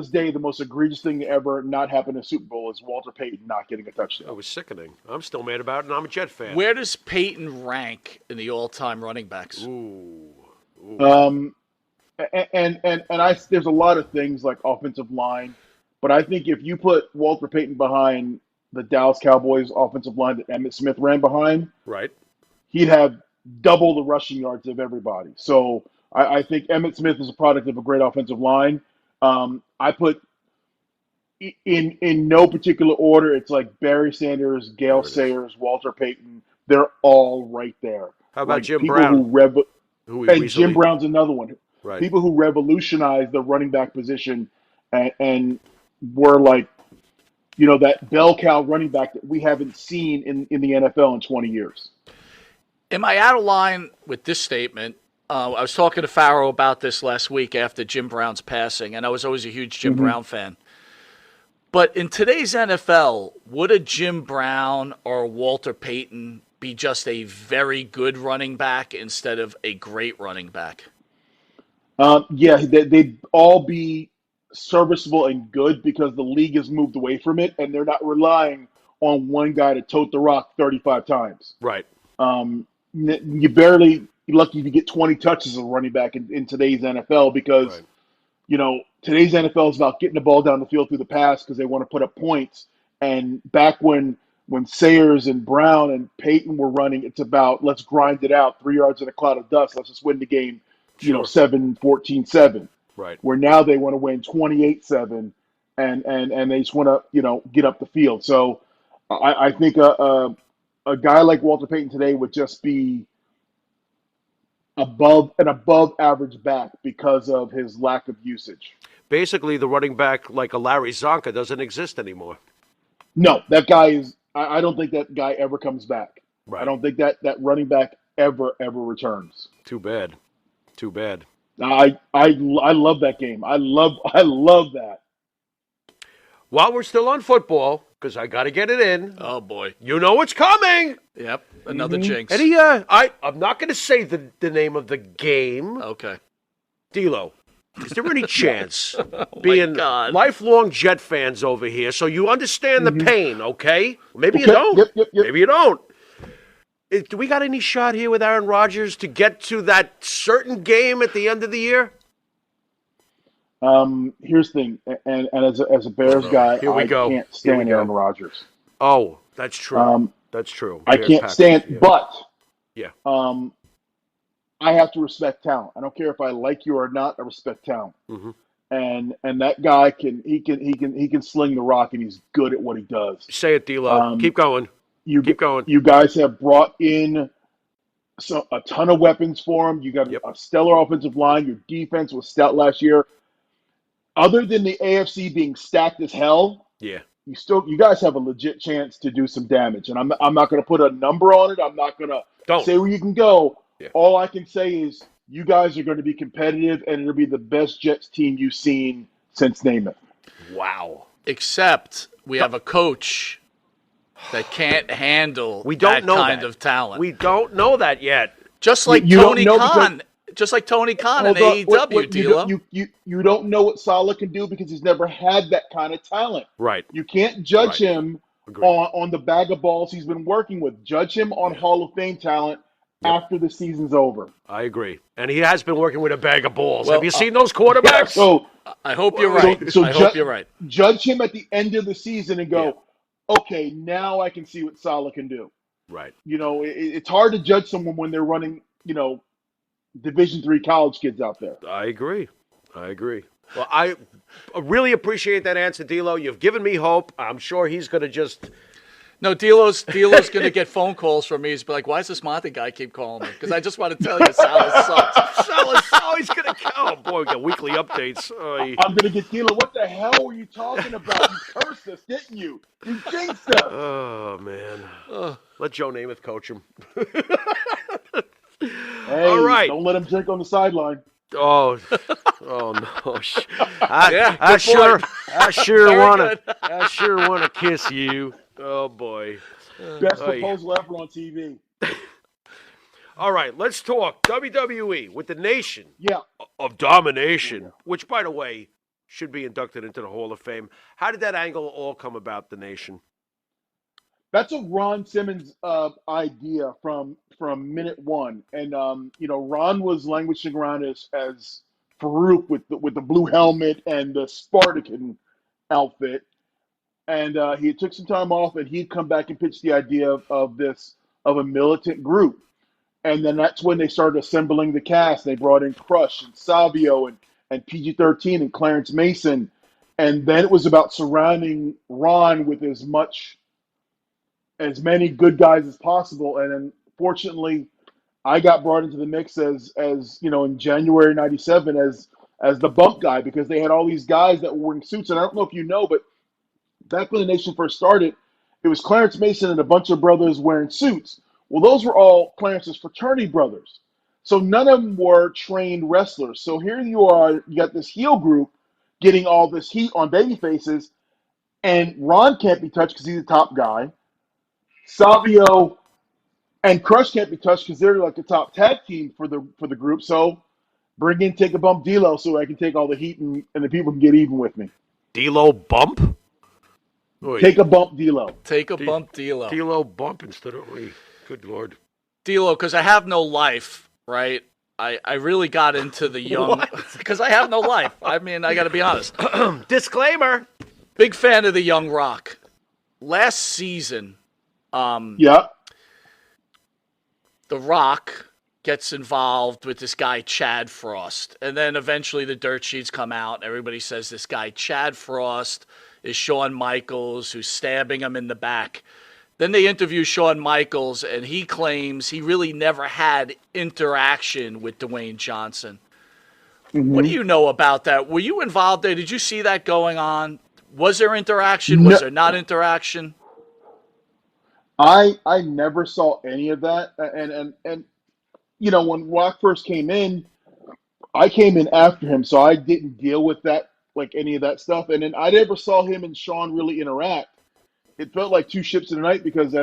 day, the most egregious thing to ever not happen in the Super Bowl is Walter Payton not getting a It touchdown. was sickening. I'm still mad about it, and I'm a Jet fan. Where does Peyton rank in the all-time running backs? Ooh. Um, and there's a lot of things like offensive line, but I think if you put Walter Payton behind the Dallas Cowboys offensive line that Emmitt Smith ran behind, Right. he'd have double the rushing yards of everybody. So I think Emmitt Smith is a product of a great offensive line. I put in no particular order. It's like Barry Sanders, There Gale it is. Sayers, Walter Payton. They're all right there. How about Like Jim people Brown? Who we and Jim recently. Brown's another one. Right. People who revolutionized the running back position and were like, that bell cow running back that we haven't seen in the NFL in 20 years. Am I out of line with this statement? I was talking to Pharaoh about this last week after Jim Brown's passing, and I was always a huge Jim Brown fan. But in today's NFL, would a Jim Brown or Walter Payton be just a very good running back instead of a great running back? Yeah, they'd all be serviceable and good because the league has moved away from it, and they're not relying on one guy to tote the rock 35 times. Right. You're lucky if you get 20 touches as a running back in today's NFL because, Right. Today's NFL is about getting the ball down the field through the pass because they want to put up points. And back when Sayers and Brown and Peyton were running, it's about let's grind it out, 3 yards in a cloud of dust. Let's just win the game, Sure. 7-14-7. Right. Where now they want to win 28-7 and they just want to, get up the field. So I think a guy like Walter Payton today would just be above average back because of his lack of usage. Basically, the running back like a Larry Zonka doesn't exist anymore. No, that guy is. I don't think that guy ever comes back. Right. I don't think that running back ever returns. Too bad. Too bad. I love that game. I love that. While we're still on football, because I got to get it in. Oh, boy. You know it's coming. Yep, another jinx. Eddie, I'm not going to say the name of the game. Okay. D'Lo, is there any chance, Oh being my God. lifelong Jet fans over here, so you understand the pain, okay? Maybe you Okay, don't. yep. Maybe you don't. Do we got any shot here with Aaron Rodgers to get to that certain game at the end of the year? Here's the thing, and as a Bears guy, Here we I go. can't Here we stand go. Aaron Rodgers. Oh, that's true. That's true. I Bears can't Packers, stand, yeah. but Yeah. I have to respect talent. I don't care if I like you or not. I respect talent. Mm-hmm. And that guy can sling the rock, and he's good at what he does. Say it, D'Lo. Keep going. Keep going. You guys have brought in so a ton of weapons for him. You got Yep. a stellar offensive line. Your defense was stout last year. Other than the AFC being stacked as hell, Yeah. you guys have a legit chance to do some damage. And I'm not going to put a number on it. I'm not going to Don't. say where you can go. Yeah. All I can say is you guys are going to be competitive, and it'll be the best Jets team you've seen since Namath. Wow. Except we have a coach that can't handle We don't that know kind that. of talent. We don't know that yet. Just like You don't Tony know Khan. Just like Tony Khan in Hold on, AEW, D'Lo. you don't know what Salah can do because he's never had that kind of talent. Right. You can't judge Right. him Agreed. on the bag of balls he's been working with. Judge him on Hall of Fame talent after the season's over. I agree. And he has been working with a bag of balls. Well, Have you seen those quarterbacks? So I hope you're right. So I hope you're right. Judge him at the end of the season and go, okay, now I can see what Salah can do. Right. You know, it's hard to judge someone when they're running, Division III college kids out there. I agree. Well, I really appreciate that answer, D'Lo. You've given me hope. I'm sure he's going to just... No, D'Lo's going to get phone calls from me. He's be like, why does this Monte guy keep calling me? Because I just want to tell you Salah sucks. Salah's always going to... Oh, boy, we got weekly updates. I'm going to get Tila. What the hell were you talking about? You cursed us, didn't you? You jinxed us. Oh, man. Let Joe Namath coach him. Hey, all right. Don't let him drink on the sideline. Oh no! Yeah, I good point. Very want to kiss you. Oh boy! Best proposal ever on TV. All right, let's talk WWE with the Nation Yeah. of Domination, which, by the way, should be inducted into the Hall of Fame. How did that angle all come about? The Nation. That's a Ron Simmons idea from minute one, and Ron was languishing around as Farouk with the blue helmet and the Spartacan outfit, and he took some time off, and he'd come back and pitch the idea of a militant group, and then that's when they started assembling the cast. They brought in Crush and Savio and PG-13 and Clarence Mason, and then it was about surrounding Ron with as many good guys as possible. And then fortunately I got brought into the mix as in January '97 as the bump guy, because they had all these guys that were wearing suits. And I don't know if you know, but back when the Nation first started, it was Clarence Mason and a bunch of brothers wearing suits. Well, those were all Clarence's fraternity brothers. So none of them were trained wrestlers. So here you are, you got this heel group getting all this heat on baby faces, and Ron can't be touched because he's the top guy. Savio and Crush can't be touched because they're like the top tag team for the group. So bring in Take a Bump D'Lo so I can take all the heat and the people can get even with me. D'Lo bump? Wait. Take a bump D'Lo. Take a bump, D'Lo. D'Lo bump instead of me. Good Lord. D'Lo, because I have no life, right? I really got into the young... Because I have no life. I mean, I got to be honest. Disclaimer. Big fan of the Young Rock. Last season... Yeah. The Rock gets involved with this guy, Chad Frost. And then eventually the dirt sheets come out. Everybody says this guy, Chad Frost, is Shawn Michaels, who's stabbing him in the back. Then they interview Shawn Michaels, and he claims he really never had interaction with Dwayne Johnson. Mm-hmm. What do you know about that? Were you involved there? Did you see that going on? Was there interaction? No. Was there not interaction? I never saw any of that, and when Rock first came in, I came in after him, so I didn't deal with that, like any of that stuff. And then I never saw him and Shawn really interact. It felt like two ships in the night, because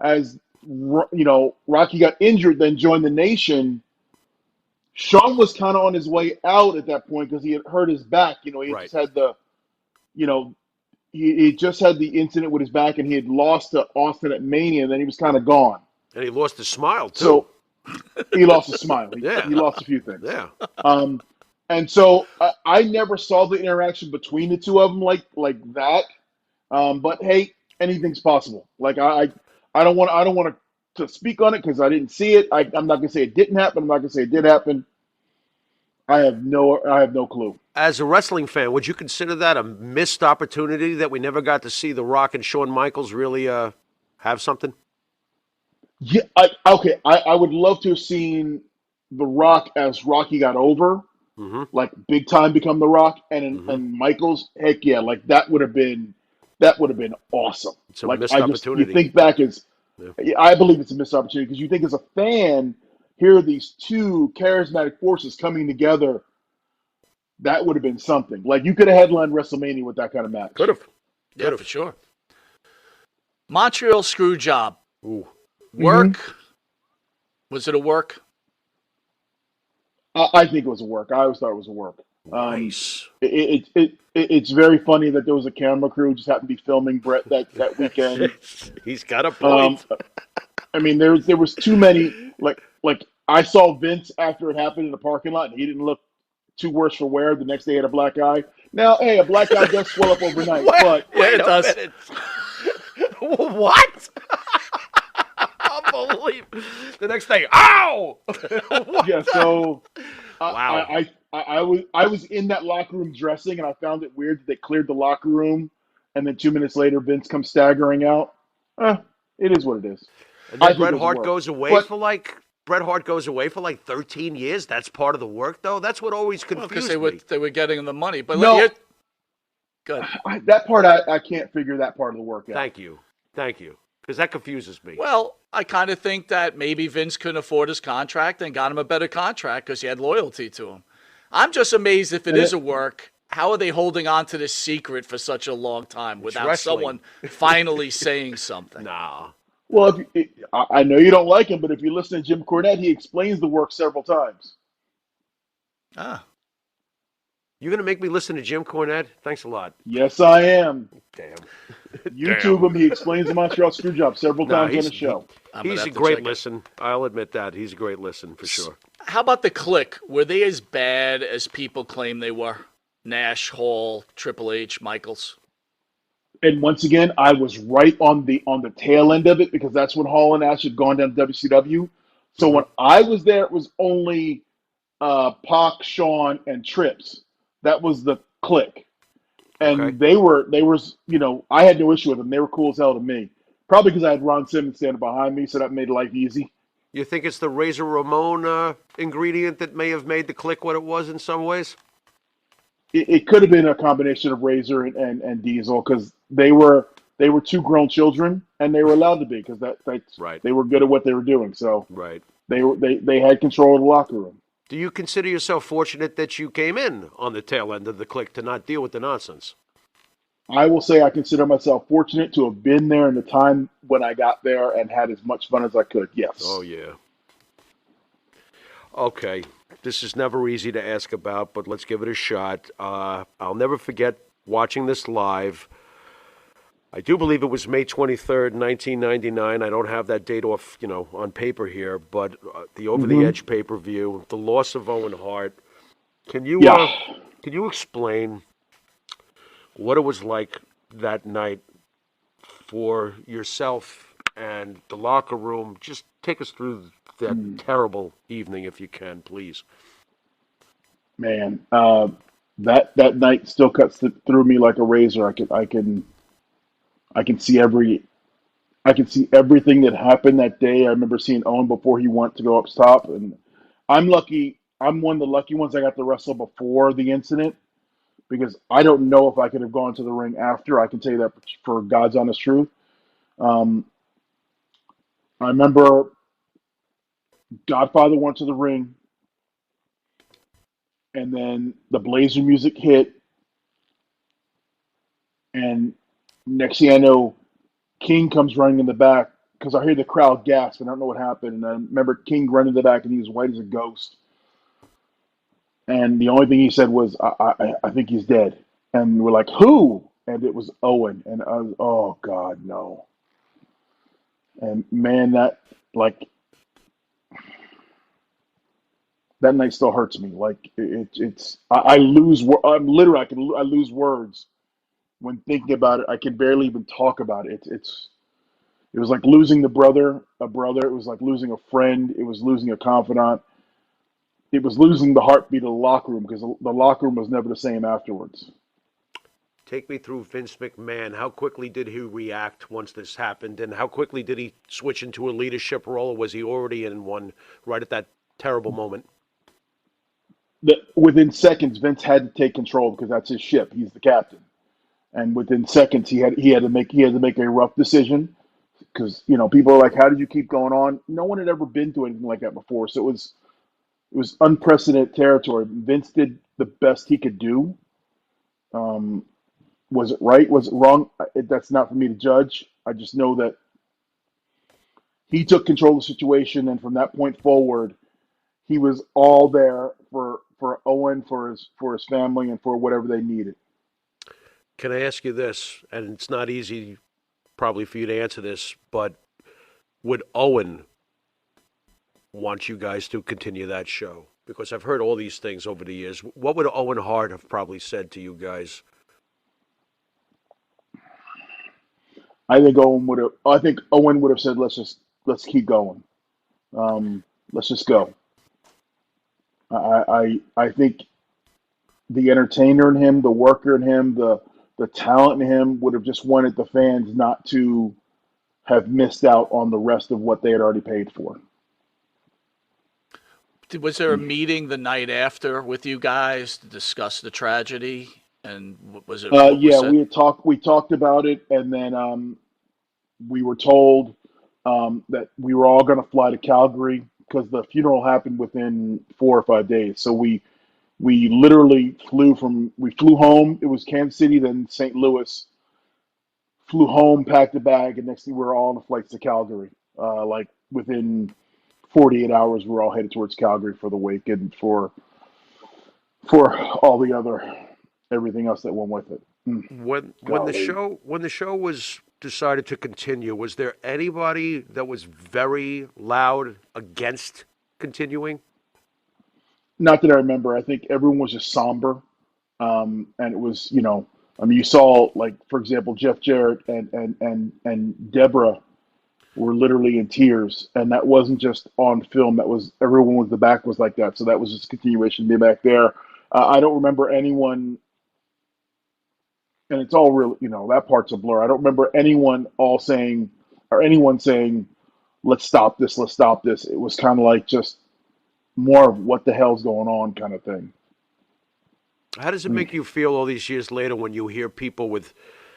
as Rocky got injured, then joined the Nation. Shawn was kind of on his way out at that point because he had hurt his back. He just had He just had the incident with his back, and he had lost to Austin at Mania, and then he was kind of gone. And he lost his smile, too. So he lost his smile. He lost a few things. Yeah. And so I never saw the interaction between the two of them like that. But hey, anything's possible. Like I don't want to speak on it because I didn't see it. I'm not gonna say it didn't happen. I'm not gonna say it did happen. I have no clue. As a wrestling fan, would you consider that a missed opportunity that we never got to see The Rock and Shawn Michaels really have something? Yeah, I would love to have seen The Rock as Rocky got over, Mm-hmm. like big time become The Rock, Mm-hmm. and Michaels, heck yeah, like that would have been awesome. It's a Like missed I just you opportunity. think back as Yeah. I believe it's a missed opportunity because you think as a fan, here are these two charismatic forces coming together. That would have been something. Like you could have headlined WrestleMania with that kind of Could match. have. Yeah, Could for have. sure. Montreal screw job. Ooh. Hmm. Work? Was it a work? I think it was a work. I always thought it was a work. Um, Nice. it's very funny that there was a camera crew who just happened to be filming Brett that weekend. He's got a Um, point. I mean, there was too many. Like I saw Vince after it happened in the parking lot, and he didn't look too worse for wear. The next day, he had a black eye. Now, hey, a black eye does swell up overnight, Wait, but Yeah, wait it a does. minute. What? Unbelievable. The next day, ow! What yeah. the? So Wow. I was in that locker room dressing, and I found it weird that they cleared the locker room, and then 2 minutes later, Vince comes staggering out. It is what it is. And I then think it Bret was Hart work, goes away but for like Bret Hart goes away for like 13 years. That's part of the work, though. That's what always Well, because confused me. they were getting the money. But no, good. that part I can't figure that part of the work out. Thank you, because that confuses me. Well, I kind of think that maybe Vince couldn't afford his contract and got him a better contract because he had loyalty to him. I'm just amazed if it And is it, a work. How are they holding on to this secret for such a long time without wrestling. someone finally saying something? Nah. well, I know you don't like him, but if you listen to Jim Cornette, he explains the work several times. Ah, You're gonna make me listen to Jim Cornette? Thanks a lot. Yes, I am. Damn. YouTube him. He explains the Montreal Screwjob several No, times on the show. I'm gonna he's have a to great check it. listen. I'll admit that. He's a great listen for sure. How about the Click? Were they as bad as people claim they were? Nash, Hall, Triple H, Michaels. And once again, I was right on the tail end of it because that's when Hall and Nash had gone down to WCW. So Hmm. when I was there, it was only Pac, Shawn, and Trips. That was the Click. Okay. And they were I had no issue with them. They were cool as hell to me. Probably because I had Ron Simmons standing behind me, so that made life easy. You think it's the Razor Ramon ingredient that may have made the Click what it was in some ways? It could have been a combination of Razor and Diesel because they were two grown children and they were allowed to be because Right. they were good at what they were doing. So Right. they had control of the locker room. Do you consider yourself fortunate that you came in on the tail end of the Click to not deal with the nonsense? I will say I consider myself fortunate to have been there in the time when I got there and had as much fun as I could. Oh Yes. yeah. Okay. This is never easy to ask about, but let's give it a shot. I'll never forget watching this live. I do believe it was May 23rd, 1999. I don't have that date off, on paper here, but the Over the Hmm. Edge pay-per-view, the loss of Owen Hart. Can you Yeah. can you explain what it was like that night for yourself and the locker room? Just take us through that terrible evening if you can, please. Man, that night still cuts through me like a razor. I can see I can see everything that happened that day. I remember seeing Owen before he went to go up top, and I'm lucky. I'm one of the lucky ones I got to wrestle before the incident because I don't know if I could have gone to the ring after. I can tell you that for God's honest truth. Um, I remember Godfather went to the ring, and then the Blazer music hit, and next thing I know, King comes running in the back because I hear the crowd gasp and I don't know what happened. And I remember King running in the back and he was white as a ghost. And the only thing he said was, I think he's dead. And we're like, who? And it was Owen. And I was, oh God, no. And man, like, that night still hurts me. Like I lose, I'm literally, I lose words when thinking about it. I can barely even talk about it. It was like losing a brother. It was like losing a friend. It was losing a confidant. It was losing the heartbeat of the locker room because the locker room was never the same afterwards. Take me through Vince McMahon. How quickly did he react once this happened, and how quickly did he switch into a leadership role, or was he already in one right at that terrible moment? Within seconds, Vince had to take control because that's his ship. He's the captain, and within seconds, he had to make a rough decision because people are like, "How did you keep going on?" No one had ever been through anything like that before, so it was unprecedented territory. Vince did the best he could do. Um, was it right? Was it wrong? That's not for me to judge. I just know that he took control of the situation, and from that point forward, he was all there for Owen, for his family, and for whatever they needed. Can I ask you this? And it's not easy, probably, for you to answer this, but would Owen want you guys to continue that show? Because I've heard all these things over the years. What would Owen Hart have probably said to you guys? I think Owen would have said, let's keep going. Let's just go. I think the entertainer in him, the worker in him, the talent in him would have just wanted the fans not to have missed out on the rest of what they had already paid for. Was there a meeting the night after with you guys to discuss the tragedy? And was it? What was Yeah, said? we talked about it, and then we were told that we were all going to fly to Calgary because the funeral happened within 4 or 5 days. So we literally flew home. It was Kansas City, then St. Louis. Flew home, packed a bag, and next thing we were all on the flights to Calgary. Like within 48 hours, we were all headed towards Calgary for the wake and for all the other everything else that went with it. When the Golly. show was decided to continue, was there anybody that was very loud against continuing? Not that I remember. I think everyone was just somber, and it was you saw, like, for example, Jeff Jarrett and Deborah were literally in tears, and that wasn't just on film. That was everyone with the back was like that. So that was just a continuation to be back there. I don't remember anyone, and it's all real. That part's a blur. I don't remember anyone saying, "Let's stop this. Let's stop this." It was kind of like just more of what the hell's going on kind of thing. How does it make you feel all these years later when you hear people with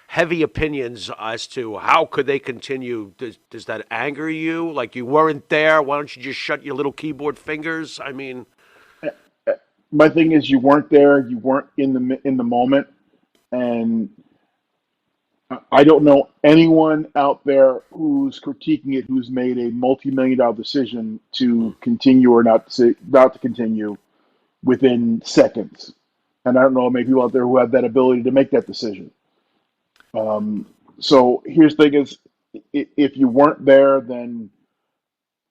heavy opinions as to how could they continue? Does that anger you? Like, you weren't there? Why don't you just shut your little keyboard fingers? I mean, My thing is, you weren't there. You weren't in the moment, and I don't know anyone out there who's critiquing it who's made a multi-million-dollar decision to continue or not to continue within seconds. And I don't know many people out there who have that ability to make that decision. So here's the thing: is if you weren't there, then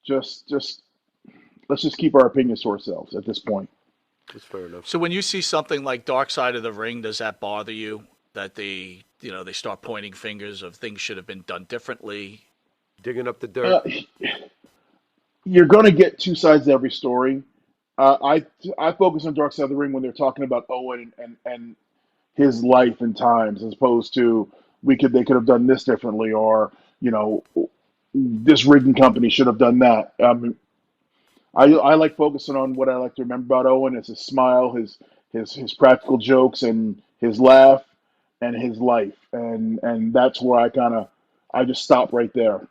just let's just keep our opinions to ourselves at this point. that's fair enough. So when you see something like Dark Side of the Ring, does that bother you that they start pointing fingers of things should have been done differently? Digging up the dirt. You're going to get two sides to every story. I focus on Dark Side of the Ring when they're talking about Owen and his life and times, as opposed to they could have done this differently, or this rigging company should have done that. I like focusing on what I like to remember about Owen is his smile, his practical jokes, and his laugh, and his life, and that's where I just stop right there.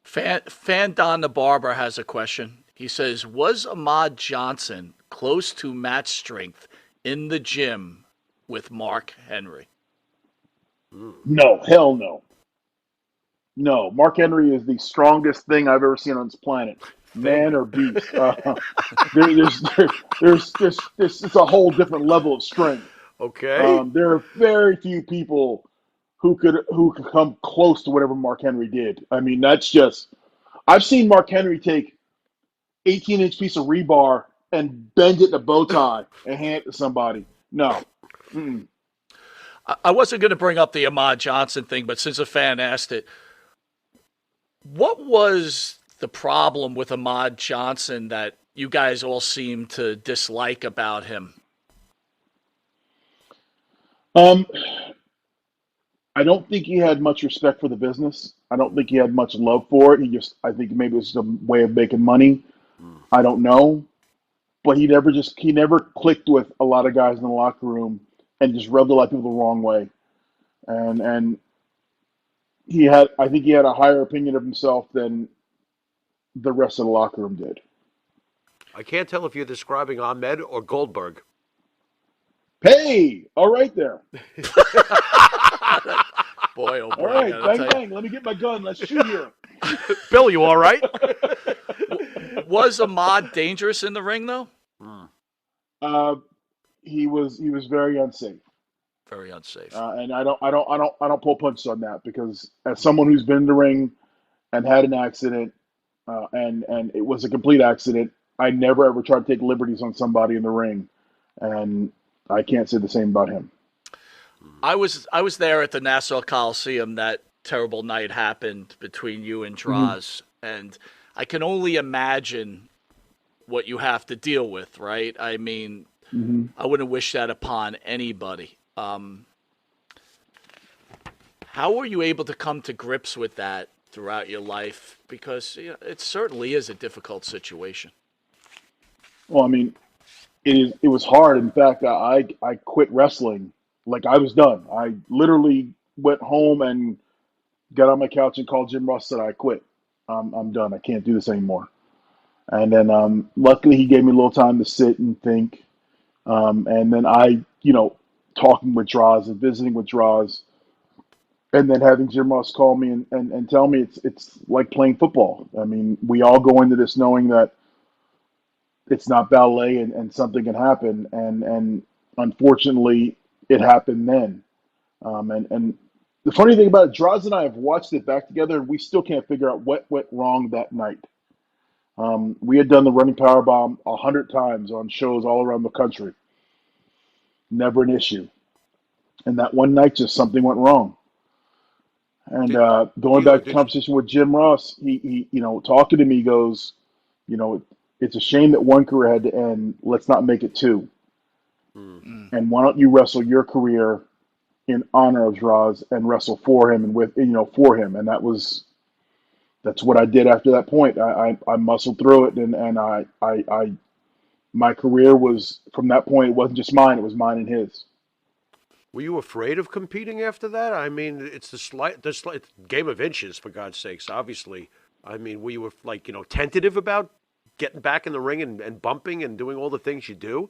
Fan Don the Barber has a question. He says, was Ahmad Johnson close to match strength in the gym with Mark Henry? No, hell no. No, Mark Henry is the strongest thing I've ever seen on this planet, man or beast. There's it's a whole different level of strength. Okay. There are very few people who could come close to whatever Mark Henry did. I mean, that's just. I've seen Mark Henry take 18-inch piece of rebar and bend it in a bow tie and hand it to somebody. No. Mm-mm. I wasn't going to bring up the Ahmad Johnson thing, but since a fan asked it, what was the problem with Ahmad Johnson that you guys all seem to dislike about him? Um, I don't think he had much respect for the business. I don't think he had much love for it. I think maybe it was a way of making money. Mm. I don't know, but he never clicked with a lot of guys in the locker room and just rubbed a lot of people the wrong way. And I think he had a higher opinion of himself than the rest of the locker room did. I can't tell if you're describing Ahmed or Goldberg. Hey, all right there. Boy, oh All boy, I right, gotta bang tell bang. Let me get my gun. Let's shoot here. Bill, you all right? you. Was Ahmad dangerous in the ring though? Mm. uh, he was very unsafe. Very unsafe. And I don't pull punches on that because as someone who's been in the ring and had an accident, and it was a complete accident, I never ever try to take liberties on somebody in the ring, and I can't say the same about him. I was there at the Nassau Coliseum that terrible night happened between you and Hmm. Draz, and I can only imagine what you have to deal with, right? I mean, Hmm. I wouldn't wish that upon anybody. How were you able to come to grips with that throughout your life? Because it certainly is a difficult situation. Well, I mean, it was hard. In fact, I quit wrestling like I was done. I literally went home and got on my couch and called Jim Ross and said I quit. I'm done. I can't do this anymore. And then luckily he gave me a little time to sit and think. And then talking with Draws and visiting with Draws, and then having Jim Ross call me and tell me it's like playing football. I mean, we all go into this knowing that it's not ballet and something can happen. And unfortunately, it happened then. And the funny thing about it, Draws and I have watched it back together, and we still can't figure out what went wrong that night. We had done the running power bomb 100 times on shows all around the country. Never an issue. And that one night, just something went wrong. And Did going D'Lo? back to Did you? conversation with Jim Ross, he talking to me goes, you know, it's a shame that one career had to end. Let's not make it two. Mm. Mm. And why don't you wrestle your career in honor of Draws and wrestle for him and for him? And that's what I did after that point. I muscled through it, and I my career was from that point. It wasn't just mine; it was mine and his. Were you afraid of competing after that? I mean, it's the slight game of inches, for God's sakes. Obviously, I mean, were you like tentative about getting back in the ring and bumping and doing all the things you do?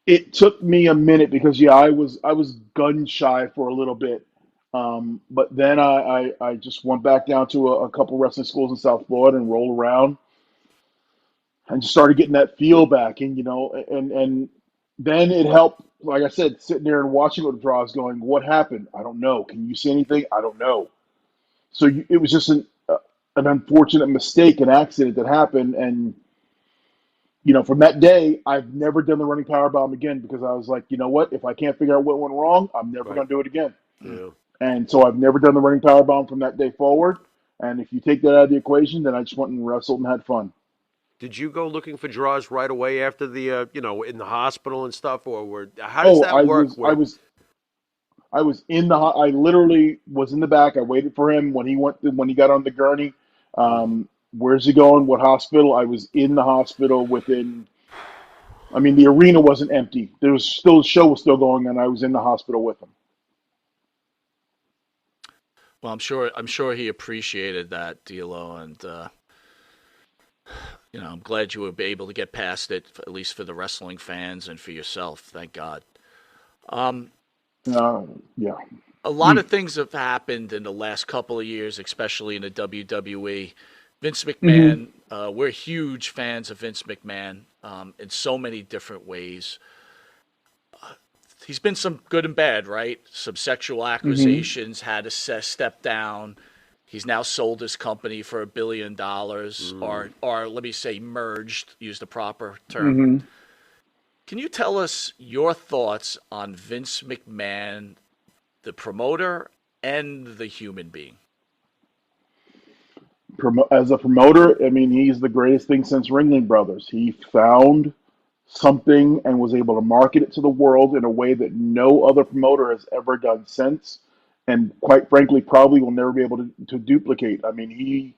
It took me a minute because yeah, I was gun shy for a little bit, but then I just went back down to a couple wrestling schools in South Florida and rolled around and just started getting that feel back, and then it helped. Like I said, sitting there and watching what draws going, what happened? I don't know. Can you see anything? I don't know. So it was just an unfortunate mistake, an accident that happened, and from that day, I've never done the running power bomb again because I was like, you know what? If I can't figure out what went wrong, I'm never Right. going to do it again. Mm. Yeah. And so I've never done the running power bomb from that day forward. And if you take that out of the equation, then I just went and wrestled and had fun. Did you go looking for draws right away after the in the hospital and stuff, or how does Oh, that work? I literally was in the back. I waited for him when he got on the gurney. Mm. Where's he going? What hospital? I was in the hospital within. I mean, the arena wasn't empty. There was still the show was still going, and I was in the hospital with him. Well, I'm sure he appreciated that, D'Lo, and I'm glad you were able to get past it, at least for the wrestling fans and for yourself. Thank God. Um, Yeah. a lot of things have happened in the last couple of years, especially in the WWE. Vince Hmm. McMahon, we're huge fans of Vince McMahon in so many different ways. He's been some good and bad, right? Some sexual Hmm. accusations, had to step down. He's now sold his company for $1 billion, Mm. or let me say, merged. Use the proper term. Hmm. Can you tell us your thoughts on Vince McMahon, the promoter and the human being? As a promoter, I mean, he's the greatest thing since Ringling Brothers. He found something and was able to market it to the world in a way that no other promoter has ever done since, and quite frankly, probably will never be able to duplicate. I mean, he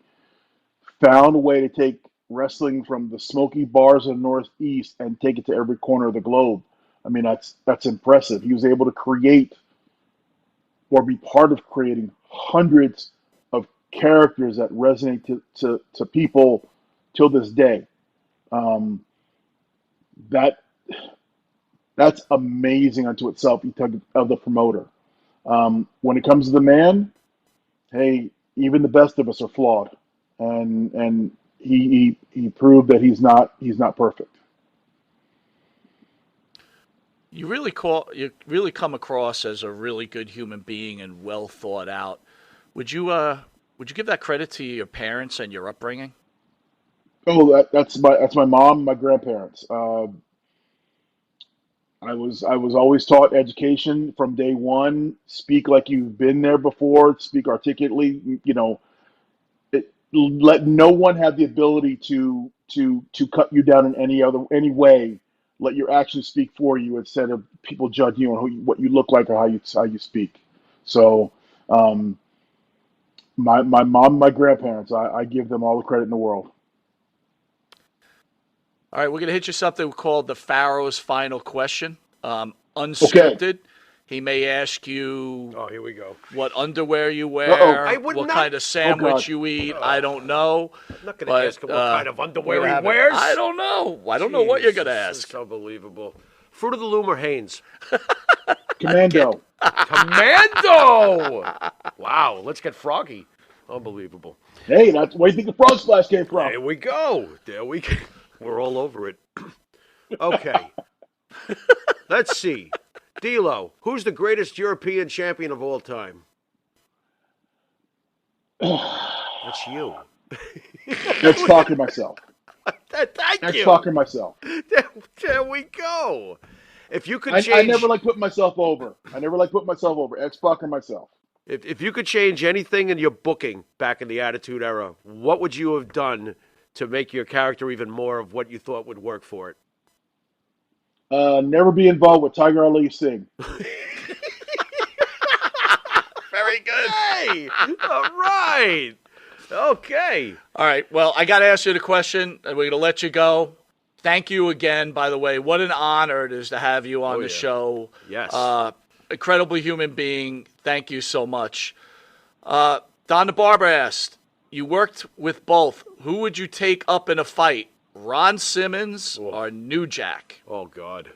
found a way to take wrestling from the smoky bars of the Northeast and take it to every corner of the globe. I mean, that's impressive. He was able to create or be part of creating hundreds of characters that resonate to people till this day. Um, that that's amazing unto itself. You talk of the promoter. When it comes to the man, hey, even the best of us are flawed, and he proved that he's not perfect. You really come across as a really good human being and well thought out. Would you give that credit to your parents and your upbringing? Oh, that's my mom, my grandparents. I was always taught education from day one. Speak like you've been there before. Speak articulately. Let no one have the ability to cut you down in any way. Let your actions speak for you instead of people judging you on what you look like or how you speak. So, um, my mom, my grandparents, I give them all the credit in the world. All right, we're gonna hit you something called the Pharaoh's final question. Okay. Unscripted. He may ask you Oh, here we go. what underwear you Uh-oh. wear, I would what not- kind of Oh God. sandwich you eat. I don't know. I'm not going But, to ask him what kind of we're underwear gonna he have it. wears. I don't know. I don't know what you're gonna Jesus, ask. It's unbelievable. Fruit of the Loom or Hanes? Commando. Commando! Wow, let's get froggy. Unbelievable. Hey, that's where you think the frog splash came from. There we go. There we go. We're all over it. Okay. Let's see. D'Lo, who's the greatest European champion of all time? That's you. X-Pac myself. Thank you. X-Pac myself. There we go. If you could I change, never like putting myself over. X-Pac myself. if you could change anything in your booking back in the Attitude Era, what would you have done to make your character even more of what you thought would work for it? Never be involved with Tiger Ali Singh. Very good. Hey, all right. Okay. All right. Well, I got to ask you the question, and we're going to let you go. Thank you again, by the way. What an honor it is to have you on the show. Yes. Incredible human being. Thank you so much. Don the Barber asked, you worked with both. Who would you take up in a fight, Ron Simmons or New Jack? Oh, God.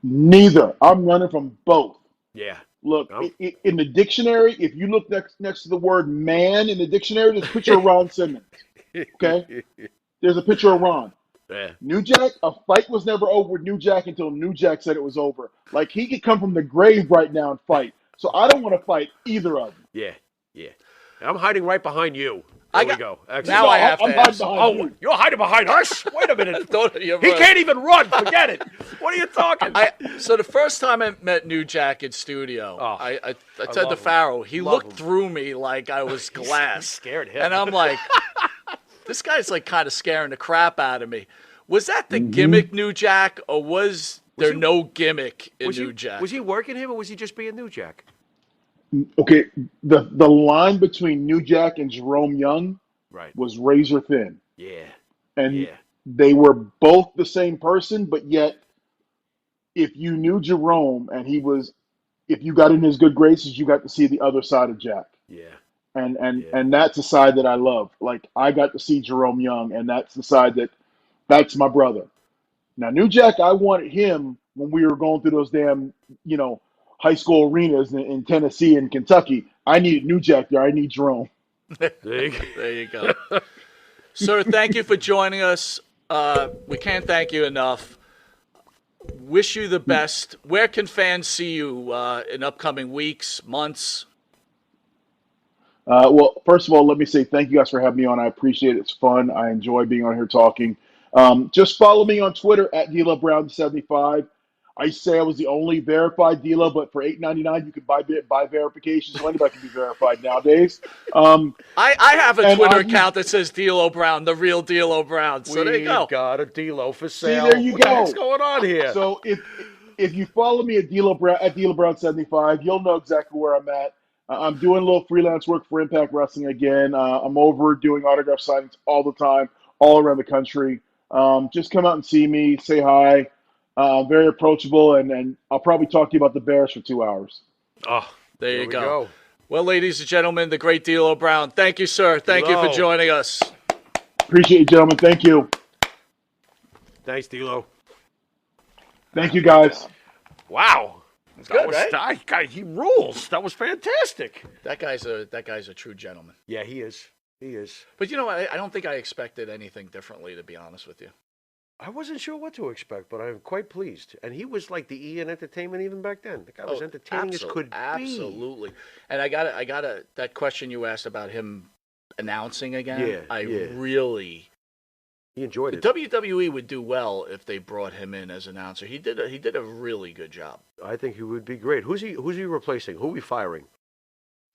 Neither. I'm running from both. Yeah. Look, Oh. in the dictionary, if you look next to the word man in the dictionary, there's a picture of Ron Simmons. Okay? There's a picture of Ron. Yeah. New Jack, a fight was never over with New Jack until New Jack said it was over. Like, he could come from the grave right now and fight. So I don't want to fight either of them. Yeah. Yeah. I'm hiding right behind you. There we go. Excellent. Now I have to I'm hiding ask. behind Oh, you. you're hiding behind us? Wait a minute. You're He right. can't even run. Forget it. What are you talking? So the first time I met New Jack in studio, Oh, I said love to him. Pharaoh, he Love looked him. through me like I was glass. scared him. And I'm like, this guy's like kind of scaring the crap out of me. Was that the gimmick, New Jack, or was there no gimmick in New Jack? Was he working him, or was he just being New Jack? Okay, the line between New Jack and Jerome Young Right. was razor thin. Yeah. And Yeah. they were both the same person, but yet if you knew Jerome and if you got in his good graces, you got to see the other side of Jack. Yeah. And that's the side that I love. Like, I got to see Jerome Young, and that's the side that's my brother. Now, New Jack, I wanted him when we were going through those damn, high school arenas in Tennessee and Kentucky. I needed New Jack there. I need Jerome. There you go. There you go. Sir, thank you for joining us. We can't thank you enough. Wish you the best. Where can fans see you in upcoming weeks, months? Well, first of all, let me say thank you guys for having me on. I appreciate it. It's fun. I enjoy being on here talking. Just follow me on Twitter at DLoveBrown75. I used to say I was the only verified dealer, but for $8.99 you could buy verification, so anybody can be verified nowadays. I have a And Twitter I've used, account that says D'Lo Brown, the real D'Lo Brown. So there you We've go. got a D'Lo for see, sale. there you What the heck's go. going on here? So if you follow me at Dealer Brown 75, you'll know exactly where I'm at. I'm doing a little freelance work for Impact Wrestling again. I'm over doing autograph signings all the time, all around the country. Just come out and see me, say hi. Very approachable, and I'll probably talk to you about the Bears for 2 hours. Oh, There you we go. Well, ladies and gentlemen, the great D'Lo Brown. Thank you, sir. Thank you for D'Lo. joining us. Appreciate it, gentlemen. Thank you. Thanks, D'Lo. Thank you, guys. Wow. Good, right? Guy, he rules. That was fantastic. That guy's a true gentleman. Yeah, he is. He is. But you know what? I don't think I expected anything differently, to be honest with you. I wasn't sure what to expect, but I'm quite pleased. And he was like the E in entertainment even back then. The guy was entertaining as could be. Absolutely. And I got that question you asked about him announcing again. Yeah, really. He enjoyed it. WWE would do well if they brought him in as announcer. He did a really good job. I think he would be great. Who's he replacing? Who are we firing?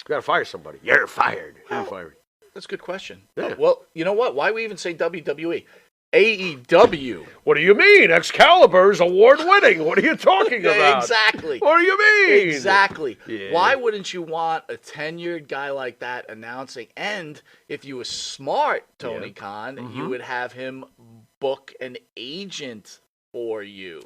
We got to fire somebody. You're fired. You're fired. That's a good question. Yeah. Well, you know what? Why we even say WWE? AEW. What do you mean? Excalibur's award-winning. What are you talking about? Exactly. What do you mean? Exactly. Yeah. Why wouldn't you want a tenured guy like that announcing? And if you were smart, Tony Khan, you would have him book an agent for you.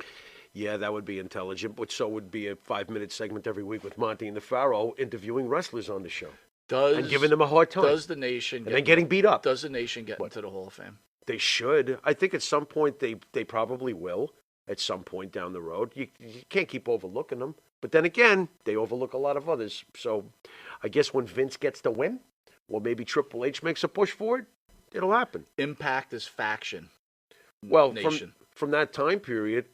Yeah, that would be intelligent, but so would be a 5-minute segment every week with Monte and the Pharaoh interviewing wrestlers on the show. And giving them a hard time. Does the nation and then getting beat up. Does the nation get into the Hall of Fame? They should. I think at some point they probably will. At some point down the road, you can't keep overlooking them. But then again, they overlook a lot of others. So, I guess when Vince gets the win, or maybe Triple H makes a push for it, it'll happen. Impact is faction. Well, nation. from that time period,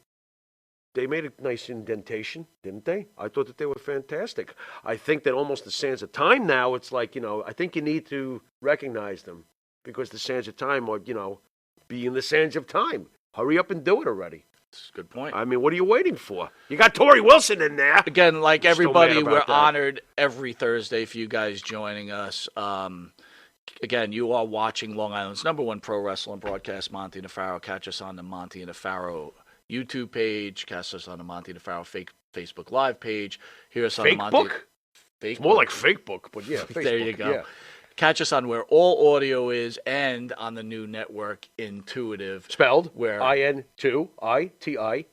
they made a nice indentation, didn't they? I thought that they were fantastic. I think that almost the sands of time now, it's like, I think you need to recognize them. Because the sands of time are, be in the sands of time. Hurry up and do it already. That's a good point. I mean, what are you waiting for? You got Tori Wilson in there. Again, like I'm everybody, we're that. honored every Thursday for you guys joining us. Again, you are watching Long Island's #1 pro wrestling broadcast, Monte The Pharaoh. Catch us on the Monte The Pharaoh YouTube page. Catch us on the Monte The Pharaoh Facebook Live page. Hear us on the Monte. It's more like fake book, but yeah, Facebook. There you go. Yeah. Catch us on where all audio is and on the new network, Intuitive. Spelled where INTUITIVE.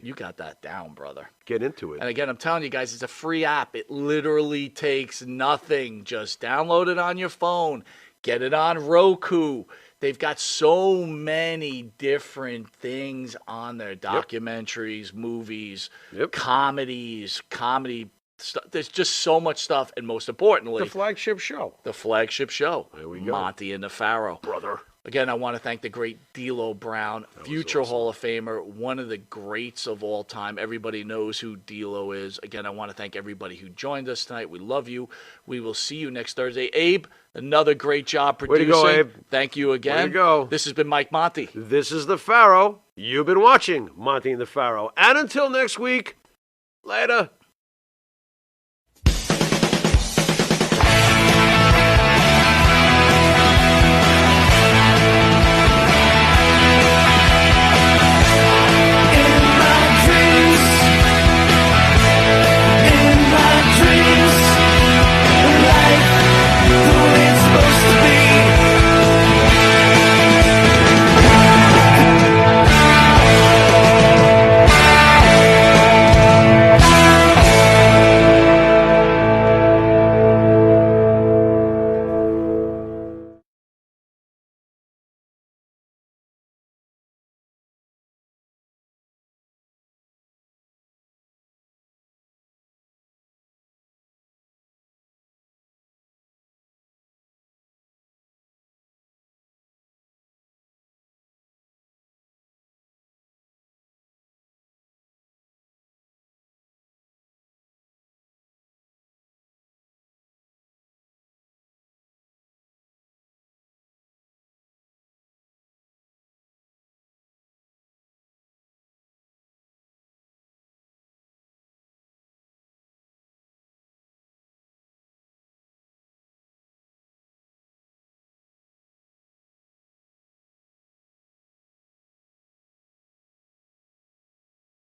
You got that down, brother. Get into it. And again, I'm telling you guys, it's a free app. It literally takes nothing. Just download it on your phone. Get it on Roku. They've got so many different things on there. Documentaries, movies, comedies, there's just so much stuff, and most importantly, the flagship show. There we go. Monte and the Pharaoh. Brother. Again, I want to thank the great D'Lo Brown, future Hall of Famer, one of the greats of all time. Everybody knows who D'Lo is. Again, I want to thank everybody who joined us tonight. We love you. We will see you next Thursday. Abe, another great job producing. Way to go, Abe. Thank you again. Way to go. This has been Mike Monte. This is the Pharaoh. You've been watching Monte and the Pharaoh. And until next week, later.